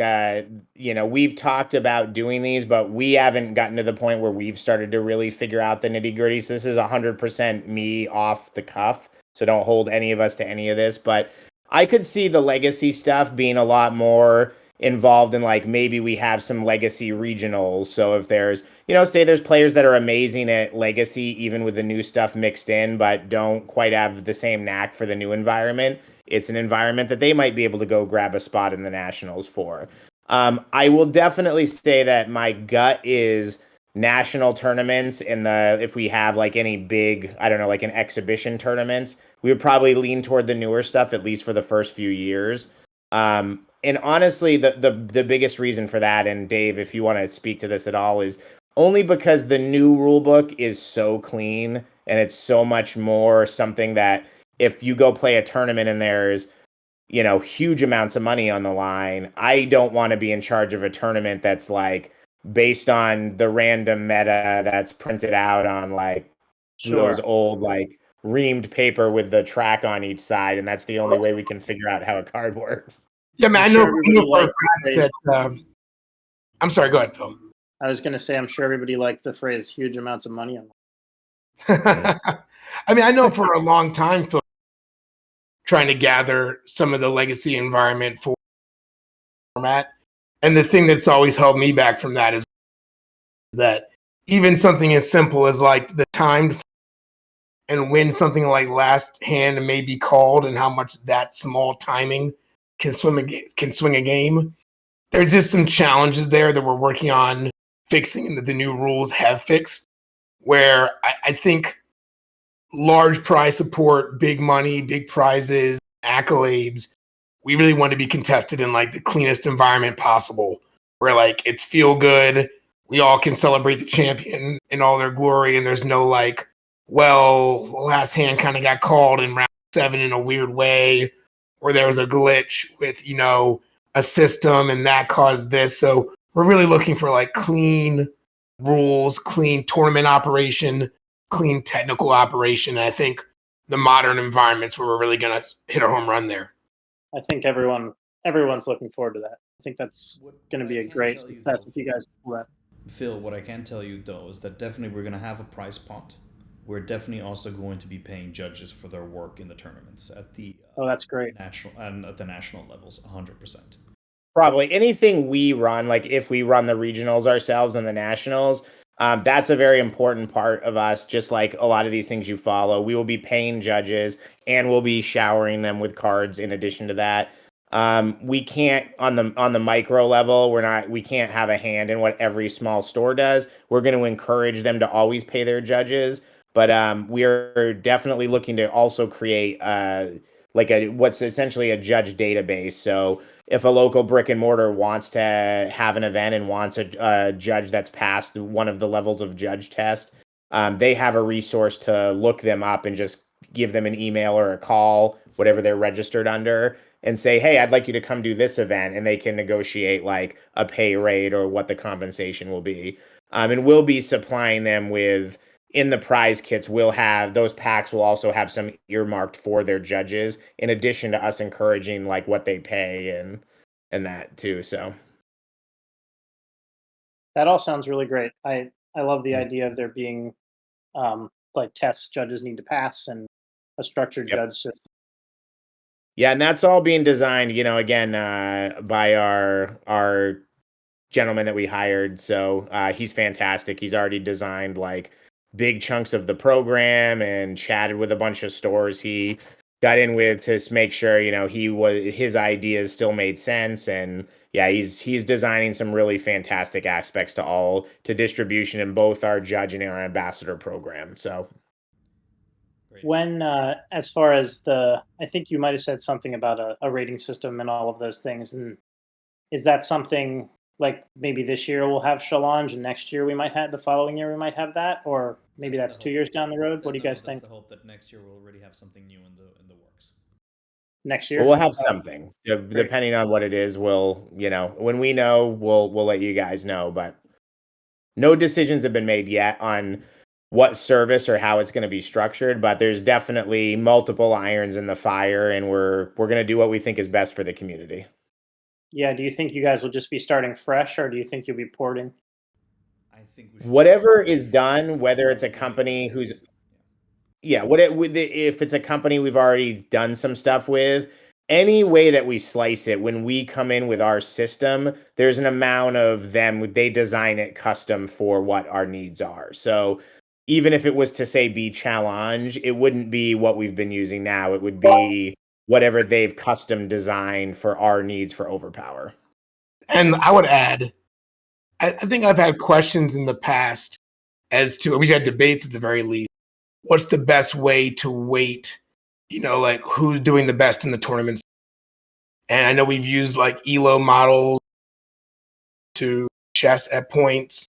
we've talked about doing these, but we haven't gotten to the point where we've started to really figure out the nitty gritty. So this is 100% me off the cuff. So don't hold any of us to any of this. But I could see the Legacy stuff being a lot more involved in, like, maybe we have some Legacy regionals. So if there's, say there's players that are amazing at Legacy, even with the new stuff mixed in, but don't quite have the same knack for the new environment, it's an environment that they might be able to go grab a spot in the Nationals for. I will definitely say that my gut is national tournaments, and if we have like any big, I don't know, like an exhibition tournaments, we would probably lean toward the newer stuff, at least for the first few years. And honestly, the biggest reason for that, and Dave, if you want to speak to this at all, is only because the new rule book is so clean and it's so much more something that if you go play a tournament and there's, huge amounts of money on the line, I don't want to be in charge of a tournament that's like based on the random meta that's printed out on like those old like reamed paper with the track on each side, and that's the only way we can figure out how a card works. Yeah, man, I know for a fact that. I'm sorry, go ahead, Phil. I was going to say, I'm sure everybody liked the phrase "huge amounts of money." I mean, I know for a long time, Phil, trying to gather some of the Legacy environment for format, and the thing that's always held me back from that is that even something as simple as like the timed and when something like last hand may be called, and how much that small timing can swing a game. There's just some challenges there that we're working on fixing, and that the new rules have fixed, where I think large prize support, big money, big prizes, accolades, we really want to be contested in like the cleanest environment possible, where like it's feel good, we all can celebrate the champion in all their glory, and there's no like, well, last hand kind of got called in round 7 in a weird way, or there was a glitch with, a system and that caused this. So we're really looking for like clean rules, clean tournament operation, clean technical operation. I think the modern environments where we're really going to hit a home run there. I think everyone's looking forward to that. think that's What- going to what be I a can great tell you, success though, if you guys pull that. Phil, what I can tell you though is that definitely we're going to have a prize pot. We're definitely also going to be paying judges for their work in the tournaments at the Oh, that's great. national and at the national levels, 100%. Probably anything we run, like if we run the regionals ourselves and the nationals, that's a very important part of us. Just like a lot of these things you follow, we will be paying judges and we'll be showering them with cards in addition to that. We can't on the micro level, we can't have a hand in what every small store does. We're going to encourage them to always pay their judges, but we are definitely looking to also create like what's essentially a judge database. So if a local brick and mortar wants to have an event and wants a judge that's passed one of the levels of judge test, they have a resource to look them up and just give them an email or a call, whatever they're registered under, and say, hey, I'd like you to come do this event. And they can negotiate like a pay rate or what the compensation will be. And we'll be supplying them with, in the prize kits, we'll have those packs will also have some earmarked for their judges, in addition to us encouraging like what they pay and that too. So That all sounds really great. I love the idea of there being like tests judges need to pass and a structured Yep. judge system. yeah, and that's all being designed, again, by our gentleman that we hired. So he's fantastic. He's already designed like big chunks of the program and chatted with a bunch of stores he got in with to make sure, his ideas still made sense. And yeah, he's designing some really fantastic aspects to distribution in both our judge and our ambassador program. So Great. When, as far as I think you might have said something about a rating system and all of those things. And is that something like maybe this year we'll have Challenge and next year the following year we might have that? Or maybe that's the 2 hope. years down the road? What do you guys That's think? the hope that next year we'll already have something new in the works. Next year? well, we'll have Oh, something. great. Depending on what it is, when we know, we'll let you guys know. But no decisions have been made yet on what service or how it's going to be structured, but there's definitely multiple irons in the fire, and we're going to do what we think is best for the community. Yeah, do you think you guys will just be starting fresh or do you think you'll be porting? I think we should Whatever is done, whether it's a We'll be company able to- who's if it's a company we've already done some stuff with, any way that we slice it, when we come in with our system, there's an amount of them, they design it custom for what our needs are. So even if it was to say be challenge, it wouldn't be what we've been using now. It would be whatever they've custom designed for our needs for Overpower. And I would add, I think I've had questions in the past as to, we had debates at the very least, what's the best way to weight, like who's doing the best in the tournaments. And I know we've used like ELO models to chess at points.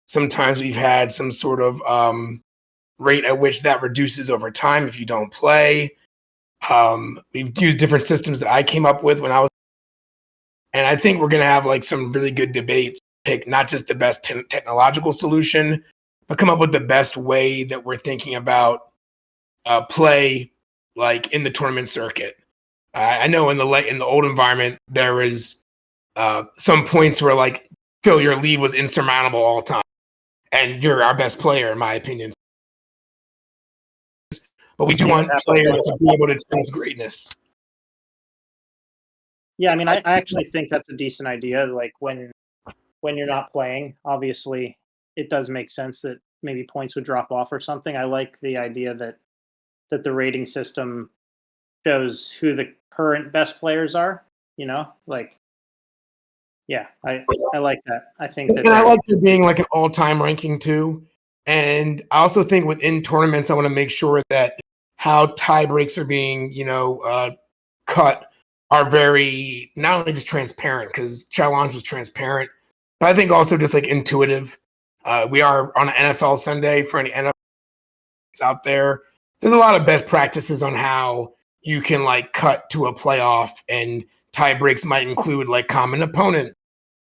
Sometimes we've had some sort of rate at which that reduces over time if you don't play. We've used different systems that I came up with when I was, and I think we're going to have like some really good debates, pick not just the best technological solution, but come up with the best way that we're thinking about play, like in the tournament circuit. I know in the old environment there is some points where like Phil, your lead was insurmountable all the time, and you're our best player in my opinion. But we do want players to be able to chase greatness. Yeah, I mean, I actually think that's a decent idea. Like when you're not playing, obviously, it does make sense that maybe points would drop off or something. I like the idea that the rating system shows who the current best players are. Like, yeah, I like that. I think that. And I like there being like an all-time ranking too. And I also think within tournaments, I want to make sure that how tie breaks are being, cut are very not only just transparent, because challenge was transparent, but I think also just like intuitive. We are on an NFL Sunday for any NFL out there. There's a lot of best practices on how you can like cut to a playoff, and tie breaks might include like common opponent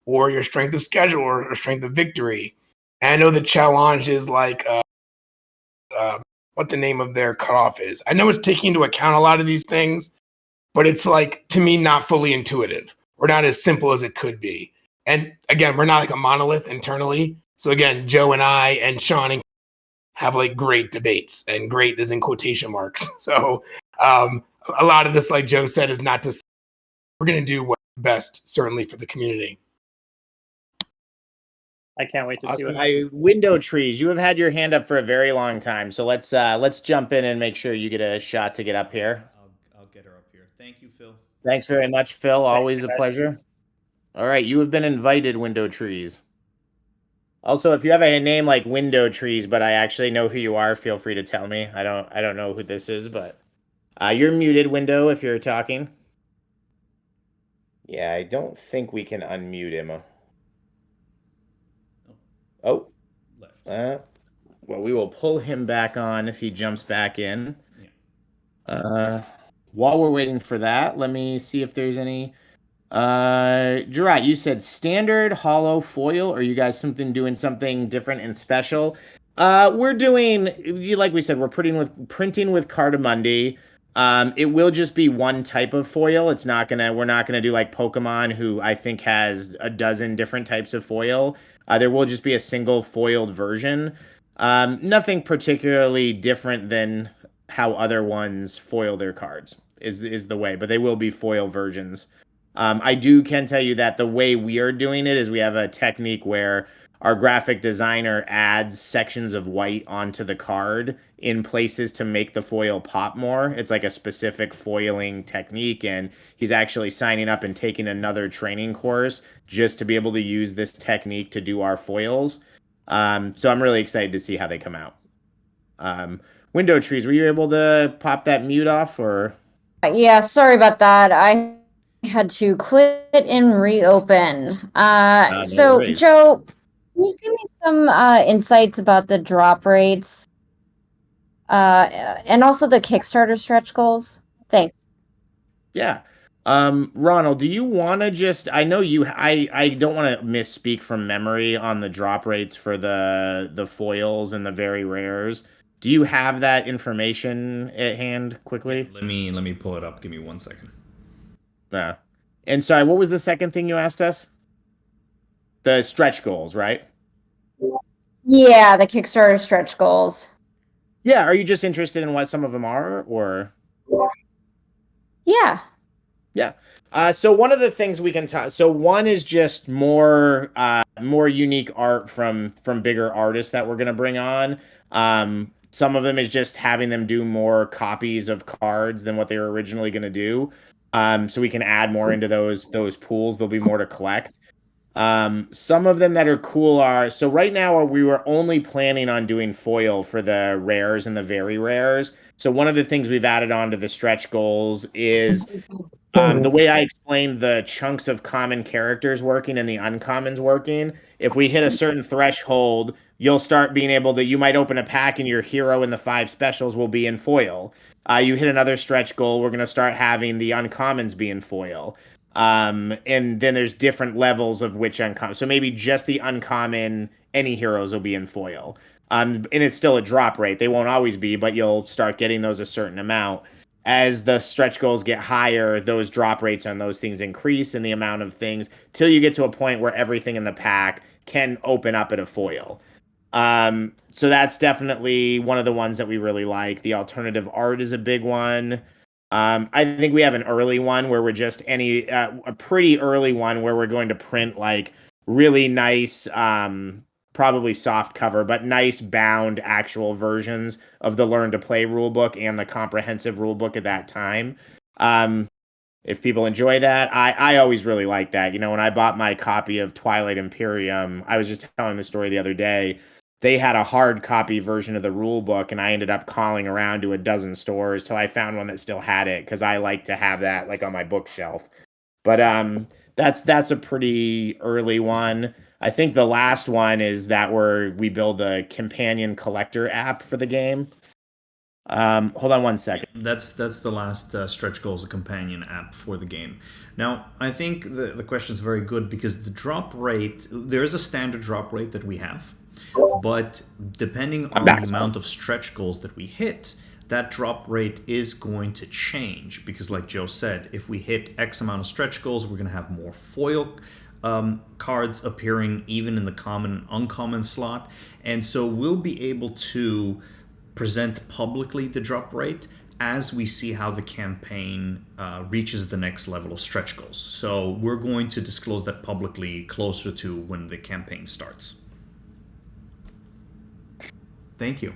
or your strength of schedule or strength of victory. And I know the challenge is like what the name of their cutoff is. I know it's taking into account a lot of these things, but it's like, to me, not fully intuitive. or not as simple as it could be. And again, we're not like a monolith internally. So again, Joe and I and Sean have like great debates, and great is in quotation marks. So a lot of this, like Joe said, is not to say we're going to do what's best, certainly for the community. I can't wait to see Awesome. what Window Trees, you have had your hand up for a very long time, so let's jump in and make sure you get a shot to get up here. I'll get her up here. Thank you, Phil. Thanks very much, Phil. Always a guys. pleasure. All right, you have been invited, Window Trees. Also, if you have a name like Window Trees, but I actually know who you are, feel free to tell me. I don't know who this is, but you're muted, Window, if you're talking. Yeah, I don't think we can unmute him. Oh, Left. Well, we will pull him back on if he jumps back in. Yeah. While we're waiting for that, let me see if there's any. Gerard, you said standard, hollow, foil, or you guys doing something different and special? We're doing, like we said, we're printing with Cardamundi. It will just be one type of foil. We're not gonna do like Pokemon, who I think has a dozen different types of foil. There will just be a single foiled version. Nothing particularly different than how other ones foil their cards is the way, but they will be foil versions. I can tell you that the way we are doing it is we have a technique where our graphic designer adds sections of white onto the card in places to make the foil pop more. It's like a specific foiling technique, and he's actually signing up and taking another training course just to be able to use this technique to do our foils. So I'm really excited to see how they come out. Window Trees, were you able to pop that mute off, or? Yeah, sorry about that. I had to quit and reopen. No So, worries. Joe, can you give me some insights about the drop rates and also the Kickstarter stretch goals? Thanks. Yeah. Ronald, do you want to just, I know I don't want to misspeak from memory on the drop rates for the foils and the very rares. Do you have that information at hand quickly? Let me pull it up. Give me 1 second. Yeah. And sorry, what was the second thing you asked us? The stretch goals, right? Yeah, the Kickstarter stretch goals. Yeah. Are you just interested in what some of them are, or? Yeah. Yeah. So one of the things we can talk. So one is just more unique art from bigger artists that we're gonna bring on. Some of them is just having them do more copies of cards than what they were originally gonna do. So we can add more into those pools. There'll be more to collect. Some of them that are cool are, so right now we were only planning on doing foil for the rares and the very rares. So one of the things we've added on to the stretch goals is the way I explained the chunks of common characters working and the uncommons working. If we hit a certain threshold, you'll start being able to, you might open a pack and your hero and the 5 specials will be in foil. You hit another stretch goal, we're going to start having the uncommons be in foil. And then there's different levels of which uncommon. So maybe just the uncommon, any heroes will be in foil. And it's still a drop rate. They won't always be, but you'll start getting those a certain amount. As the stretch goals get higher, those drop rates on those things increase in the amount of things till you get to a point where everything in the pack can open up at a foil. So that's definitely one of the ones that we really like. The alternative art is a big one. I think we have an early one where we're just a pretty early one where we're going to print like really nice, probably soft cover, but nice bound actual versions of the Learn to Play rulebook and the comprehensive rulebook at that time. If people enjoy that, I always really like that. You know, when I bought my copy of Twilight Imperium, I was just telling the story the other day. They had a hard copy version of the rule book, and I ended up calling around to a dozen stores till I found one that still had it, because I like to have that like on my bookshelf. But that's a pretty early one. I think the last one is that we build a companion collector app for the game. Hold on 1 second. That's the last stretch goals, a companion app for the game. Now, I think the question is very good because the drop rate, there is a standard drop rate that we have. But depending on the amount of stretch goals that we hit, that drop rate is going to change because, like Joe said, if we hit X amount of stretch goals, we're going to have more foil cards appearing even in the common and uncommon slot. And so we'll be able to present publicly the drop rate as we see how the campaign reaches the next level of stretch goals. So we're going to disclose that publicly closer to when the campaign starts. Thank you.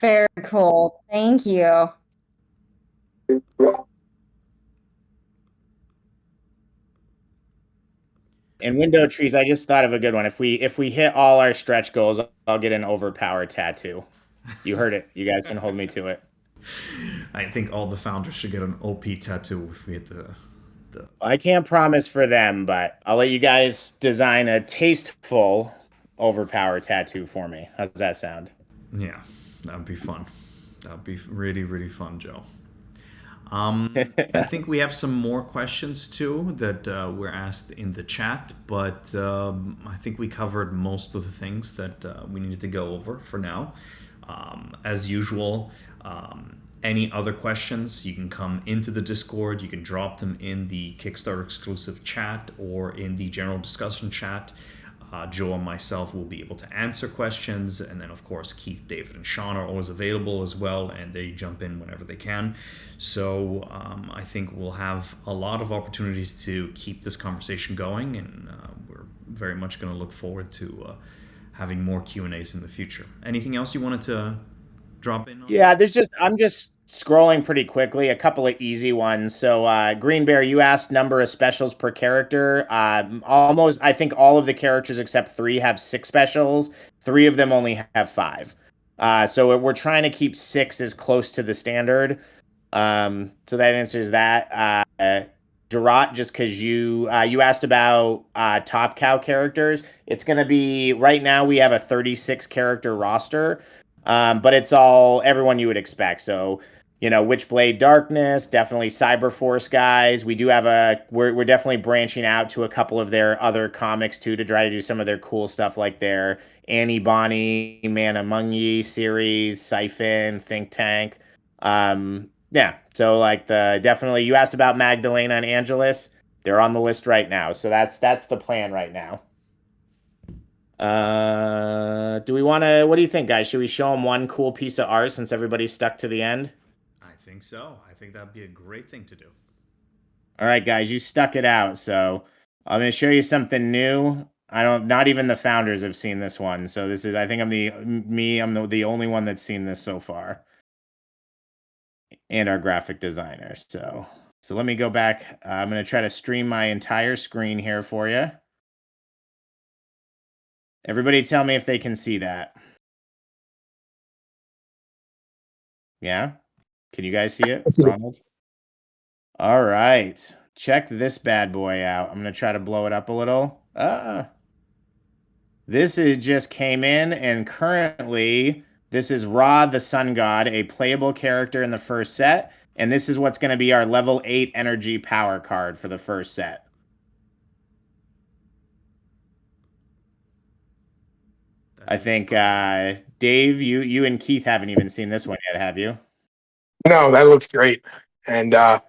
Very cool. Thank you. In window trees, I just thought of a good one. If we hit all our stretch goals, I'll get an OverPower tattoo. You heard it. You guys can hold me to it. I think all the founders should get an OP tattoo if we hit the I can't promise for them, but I'll let you guys design a tasteful OverPower tattoo for me. How's that sound? Yeah, that would be fun. That would be really, really fun, Joe. I think we have some more questions too that were asked in the chat, but I think we covered most of the things that we needed to go over for now. As usual, any other questions, you can come into the Discord, you can drop them in the Kickstarter exclusive chat or in the general discussion chat. Joe and myself will be able to answer questions, and then of course Keith, David, and Sean are always available as well, and they jump in whenever they can. So I think we'll have a lot of opportunities to keep this conversation going, and we're very much going to look forward to having more Q&As in the future. Anything else you wanted to drop in on? Yeah, I'm just scrolling pretty quickly, a couple of easy ones. So Green Bear, you asked number of specials per character. Almost, I think all of the characters except 3 have 6 specials. 3 of them only have 5. So we're trying to keep 6 as close to the standard. So that answers that. Gerard, just because you asked about Top Cow characters, it's going to be, right now we have a 36 character roster. But it's all everyone you would expect. So, Witchblade Darkness, definitely Cyberforce guys. We do have we're definitely branching out to a couple of their other comics too to try to do some of their cool stuff, like their Annie Bonnie, Man Among Ye series, Siphon, Think Tank. Yeah. So definitely you asked about Magdalena and Angelus. They're on the list right now. So that's the plan right now. What do you think, guys? Should we show them one cool piece of art since everybody's stuck to the end? I think so. I think that'd be a great thing to do. All right, guys, you stuck it out. So I'm going to show you something new. Not even the founders have seen this one. So I think I'm the only one that's seen this so far. And our graphic designer. So let me go back. I'm going to try to stream my entire screen here for you. Everybody tell me if they can see that. Yeah? Can you guys see it, Ronald? All right. Check this bad boy out. I'm going to try to blow it up a little. This just came in, and currently this is Ra the Sun God, a playable character in the first set, and this is what's going to be our level 8 energy power card for the first set. I think Dave, you and Keith haven't even seen this one yet, have you? No, that looks great. And my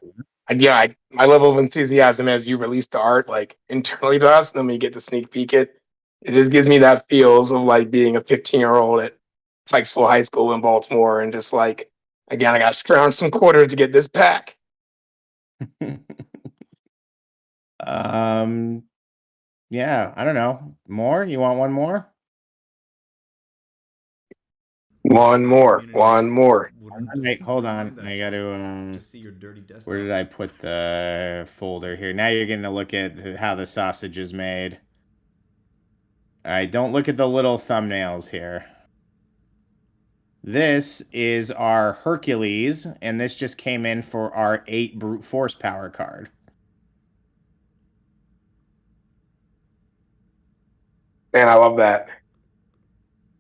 level of enthusiasm as you release the art internally to us, and then we get to sneak peek it. It just gives me that feels of being a 15-year-old at Pikesville High School in Baltimore, and just again, I got to scrounge some quarters to get this pack. Yeah, I don't know. More? You want one more? One more. Wait, hold on. I got to see your dirty desktop. Where did I put the folder here? Now you're getting to look at how the sausage is made. All right, don't look at the little thumbnails here. This is our Hercules, and this just came in for our 8 brute force power card. And I love that.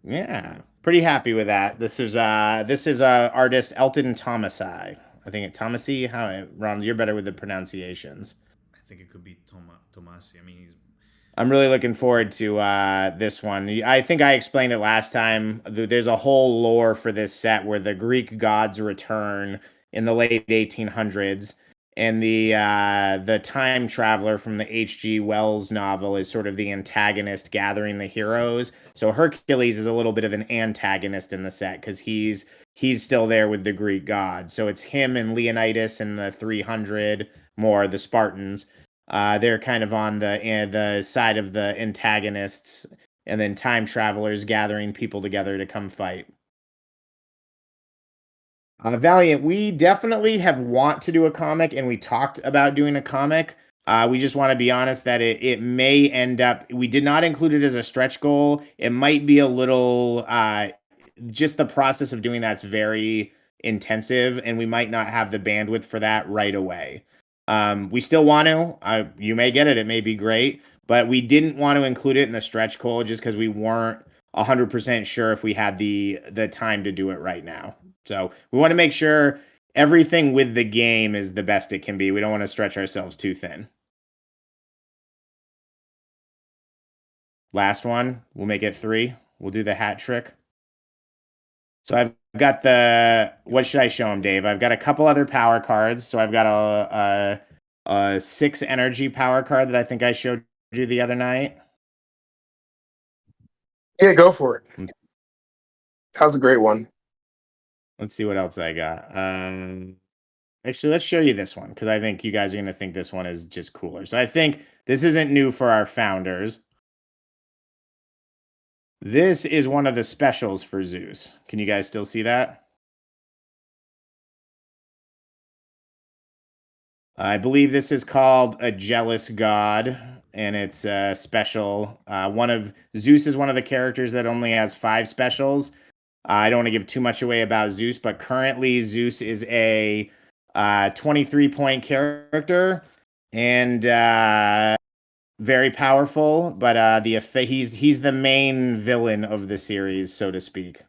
Yeah, pretty happy with that. This is artist Elton Thomasai. I think Tomasi. Ron, you're better with the pronunciations. I think it could be Tomasi. I mean, I'm really looking forward to this one. I think I explained it last time. There's a whole lore for this set where the Greek gods return in the late 1800s, and the time traveler from the H.G. Wells novel is sort of the antagonist gathering the heroes. So Hercules is a little bit of an antagonist in the set because he's still there with the Greek gods. So it's him and Leonidas and the 300 more, the Spartans. They're kind of on the side of the antagonists, and then time travelers gathering people together to come fight. Valiant, we definitely have want to do a comic, and we talked about doing a comic. We just want to be honest that it may end up. We did not include it as a stretch goal. It might be a little. Just the process of doing that's very intensive, and we might not have the bandwidth for that right away. We still want to. You may get it. It may be great, but we didn't want to include it in the stretch goal just because we weren't 100% sure if we had the time to do it right now. So we want to make sure everything with the game is the best it can be. We don't want to stretch ourselves too thin. Last one. We'll make it 3. We'll do the hat trick. So I've got what should I show him, Dave? I've got a couple other power cards. So I've got a 6 energy power card that I think I showed you the other night. Yeah, go for it. That was a great one. Let's see what else I got. Actually, let's show you this one because I think you guys are going to think this one is just cooler. So I think this isn't new for our founders. This is one of the specials for Zeus. Can you guys still see that? I believe this is called a jealous god, and it's a special. Zeus is one of the characters that only has 5 specials. I don't want to give too much away about Zeus, but currently Zeus is a 23-point character and very powerful. But he's the main villain of the series, so to speak.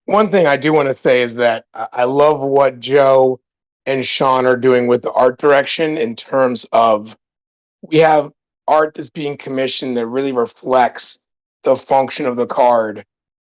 One thing I do want to say is that I love what Joe and Sean are doing with the art direction in terms of we have art that's being commissioned that really reflects the function of the card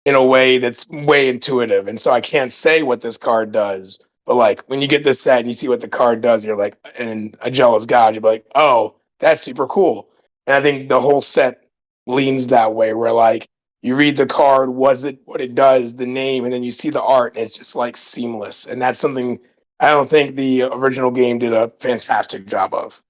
in a way that's way intuitive. And so I can't say what this card does, but like when you get this set and you see what the card does, you're like, and a jealous god, you're like, oh, that's super cool. And I think the whole set leans that way where like you read the card, what it does, the name, and then you see the art, and it's just like seamless. And that's something I don't think the original game did a fantastic job of.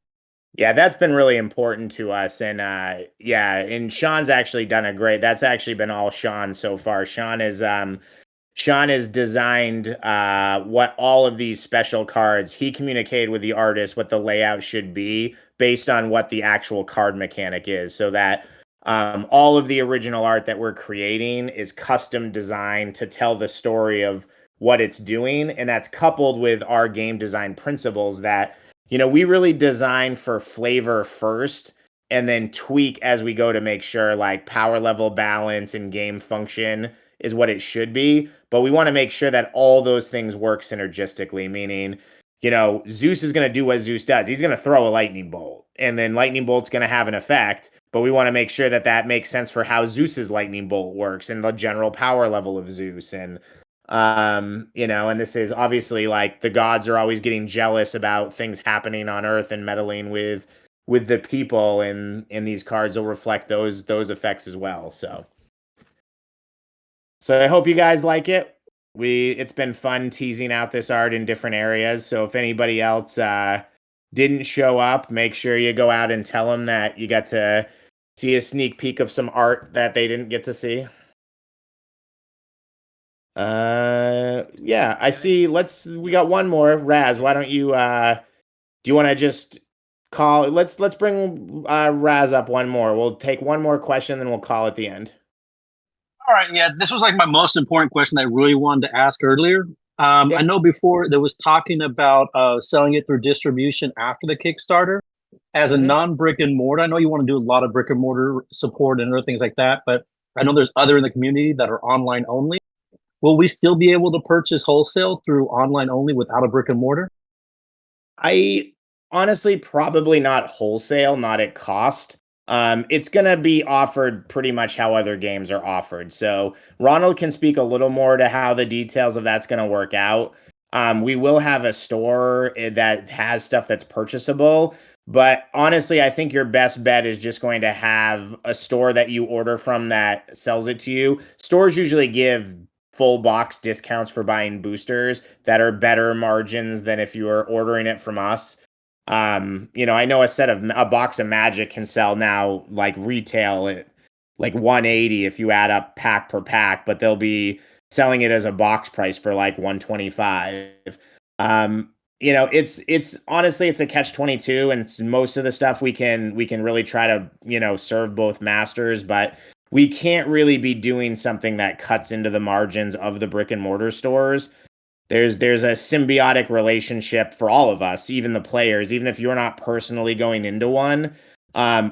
Yeah, that's been really important to us. And and Sean's actually done a great. That's actually been all Sean so far. Sean has designed what all of these special cards. He communicated with the artist what the layout should be based on what the actual card mechanic is, so that all of the original art that we're creating is custom designed to tell the story of what it's doing, and that's coupled with our game design principles that we really design for flavor first and then tweak as we go to make sure like power level balance and game function is what it should be. But we want to make sure that all those things work synergistically, meaning, Zeus is going to do what Zeus does. He's going to throw a lightning bolt, and then lightning bolt's going to have an effect. But we want to make sure that that makes sense for how Zeus's lightning bolt works and the general power level of Zeus. And and this is obviously like the gods are always getting jealous about things happening on Earth and meddling with the people, and these cards will reflect those effects as well. So I hope you guys like it. It's been fun teasing out this art in different areas. So if anybody else didn't show up, make sure you go out and tell them that you got to see a sneak peek of some art that they didn't get to see. I see. We got one more. Raz, why don't you do you want to just call let's bring Raz up one more. We'll take one more question, then we'll call at the end. All right, yeah, this was like my most important question that I really wanted to ask earlier. I know before there was talking about selling it through distribution after the Kickstarter as a non-brick and mortar. I know you want to do a lot of brick and mortar support and other things like that, but I know there's other in the community that are online only. Will we still be able to purchase wholesale through online only without a brick and mortar? I honestly probably not wholesale, not at cost. it's going to be offered pretty much how other games are offered. So Ronald can speak a little more to how the details of that's going to work out. We will have a store that has stuff that's purchasable, but honestly, I think your best bet is just going to have a store that you order from that sells it to you. Stores usually give full box discounts for buying boosters that are better margins than if you were ordering it from us. I know a box of Magic can sell now like retail at like 180 if you add up pack per pack, but they'll be selling it as a box price for like 125. It's honestly it's a catch-22, and most of the stuff we can really try to, serve both masters, but we can't really be doing something that cuts into the margins of the brick and mortar stores. There's a symbiotic relationship for all of us, even the players, even if you're not personally going into one.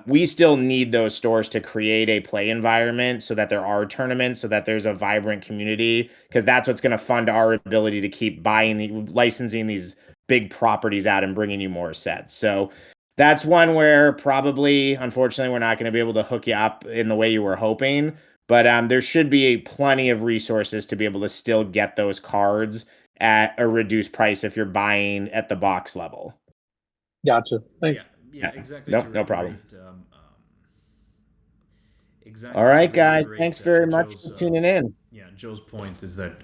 We still need those stores to create a play environment so that there are tournaments, so that there's a vibrant community, because that's what's going to fund our ability to keep licensing these big properties out and bringing you more sets. So that's one where probably, unfortunately, we're not going to be able to hook you up in the way you were hoping. But there should be plenty of resources to be able to still get those cards at a reduced price if you're buying at the box level. Gotcha. Thanks. Yeah, exactly. Nope, no problem. Exactly. All right, to guys. reiterate, Thanks very much Joe's, for tuning in. Yeah, Joe's point is that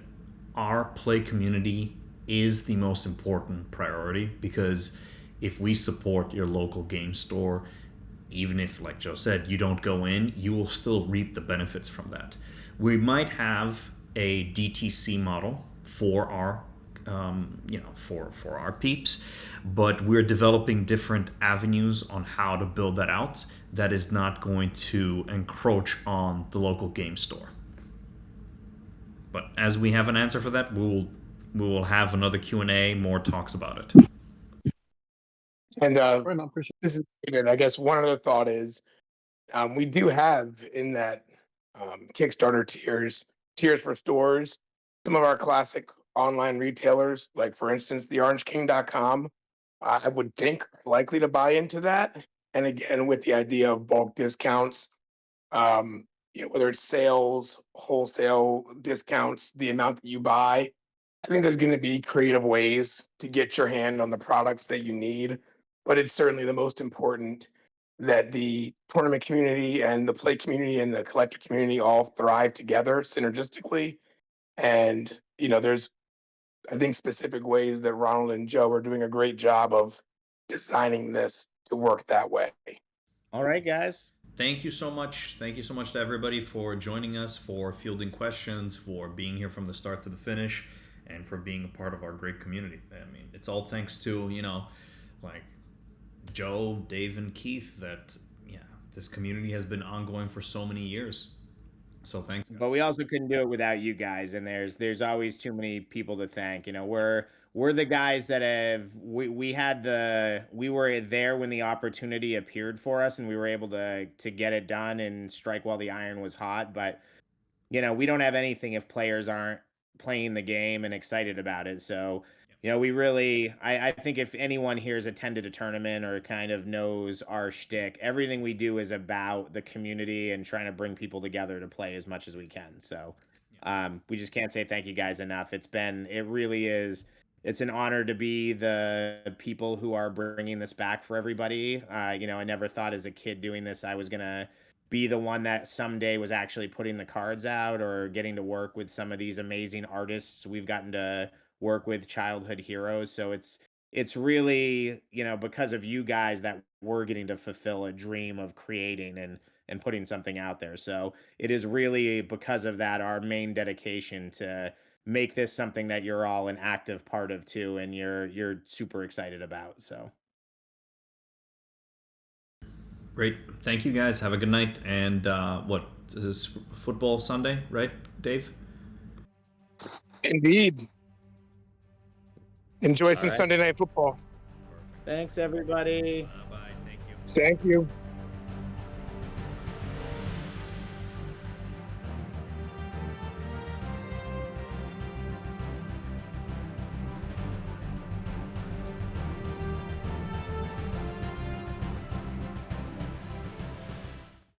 our play community is the most important priority, because if we support your local game store, even if, like Joe said, you don't go in, you will still reap the benefits from that. We might have a DTC model for our for our peeps, but we're developing different avenues on how to build that out that is not going to encroach on the local game store. But as we have an answer for that, we will have another Q&A, more talks about it. And Right on, appreciate this is good. I guess one other thought is we do have in that Kickstarter tiers for stores, some of our classic online retailers, like for instance, the orangeking.com, I would think are likely to buy into that. And again, with the idea of bulk discounts, whether it's sales, wholesale discounts, the amount that you buy, I think there's going to be creative ways to get your hand on the products that you need. But it's certainly the most important that the tournament community and the play community and the collector community all thrive together synergistically. And, there's, I think, specific ways that Ronald and Joe are doing a great job of designing this to work that way. All right, guys. Thank you so much. Thank you so much to everybody for joining us, for fielding questions, for being here from the start to the finish, and for being a part of our great community. I mean, it's all thanks to, like Joe, Dave, and Keith that, this community has been ongoing for so many years. So thanks, guys. But we also couldn't do it without you guys, and there's always too many people to thank. We're the guys that we were there when the opportunity appeared for us, and we were able to get it done and strike while the iron was hot. But we don't have anything if players aren't playing the game and excited about it. So we really, I think if anyone here has attended a tournament or kind of knows our shtick, everything we do is about the community and trying to bring people together to play as much as we can. So we just can't say thank you guys enough. It's an honor to be the people who are bringing this back for everybody. I never thought as a kid doing this, I was going to be the one that someday was actually putting the cards out or getting to work with some of these amazing artists we've gotten to work with, childhood heroes. So it's really, because of you guys that we're getting to fulfill a dream of creating and putting something out there. So it is really because of that, our main dedication to make this something that you're all an active part of too, and you're super excited about. So Great. Thank you, guys. Have a good night. And what is this, football Sunday, right, Dave? Indeed. Enjoy some right. Sunday night football. Thanks, everybody. Bye. Thank you. Thank you.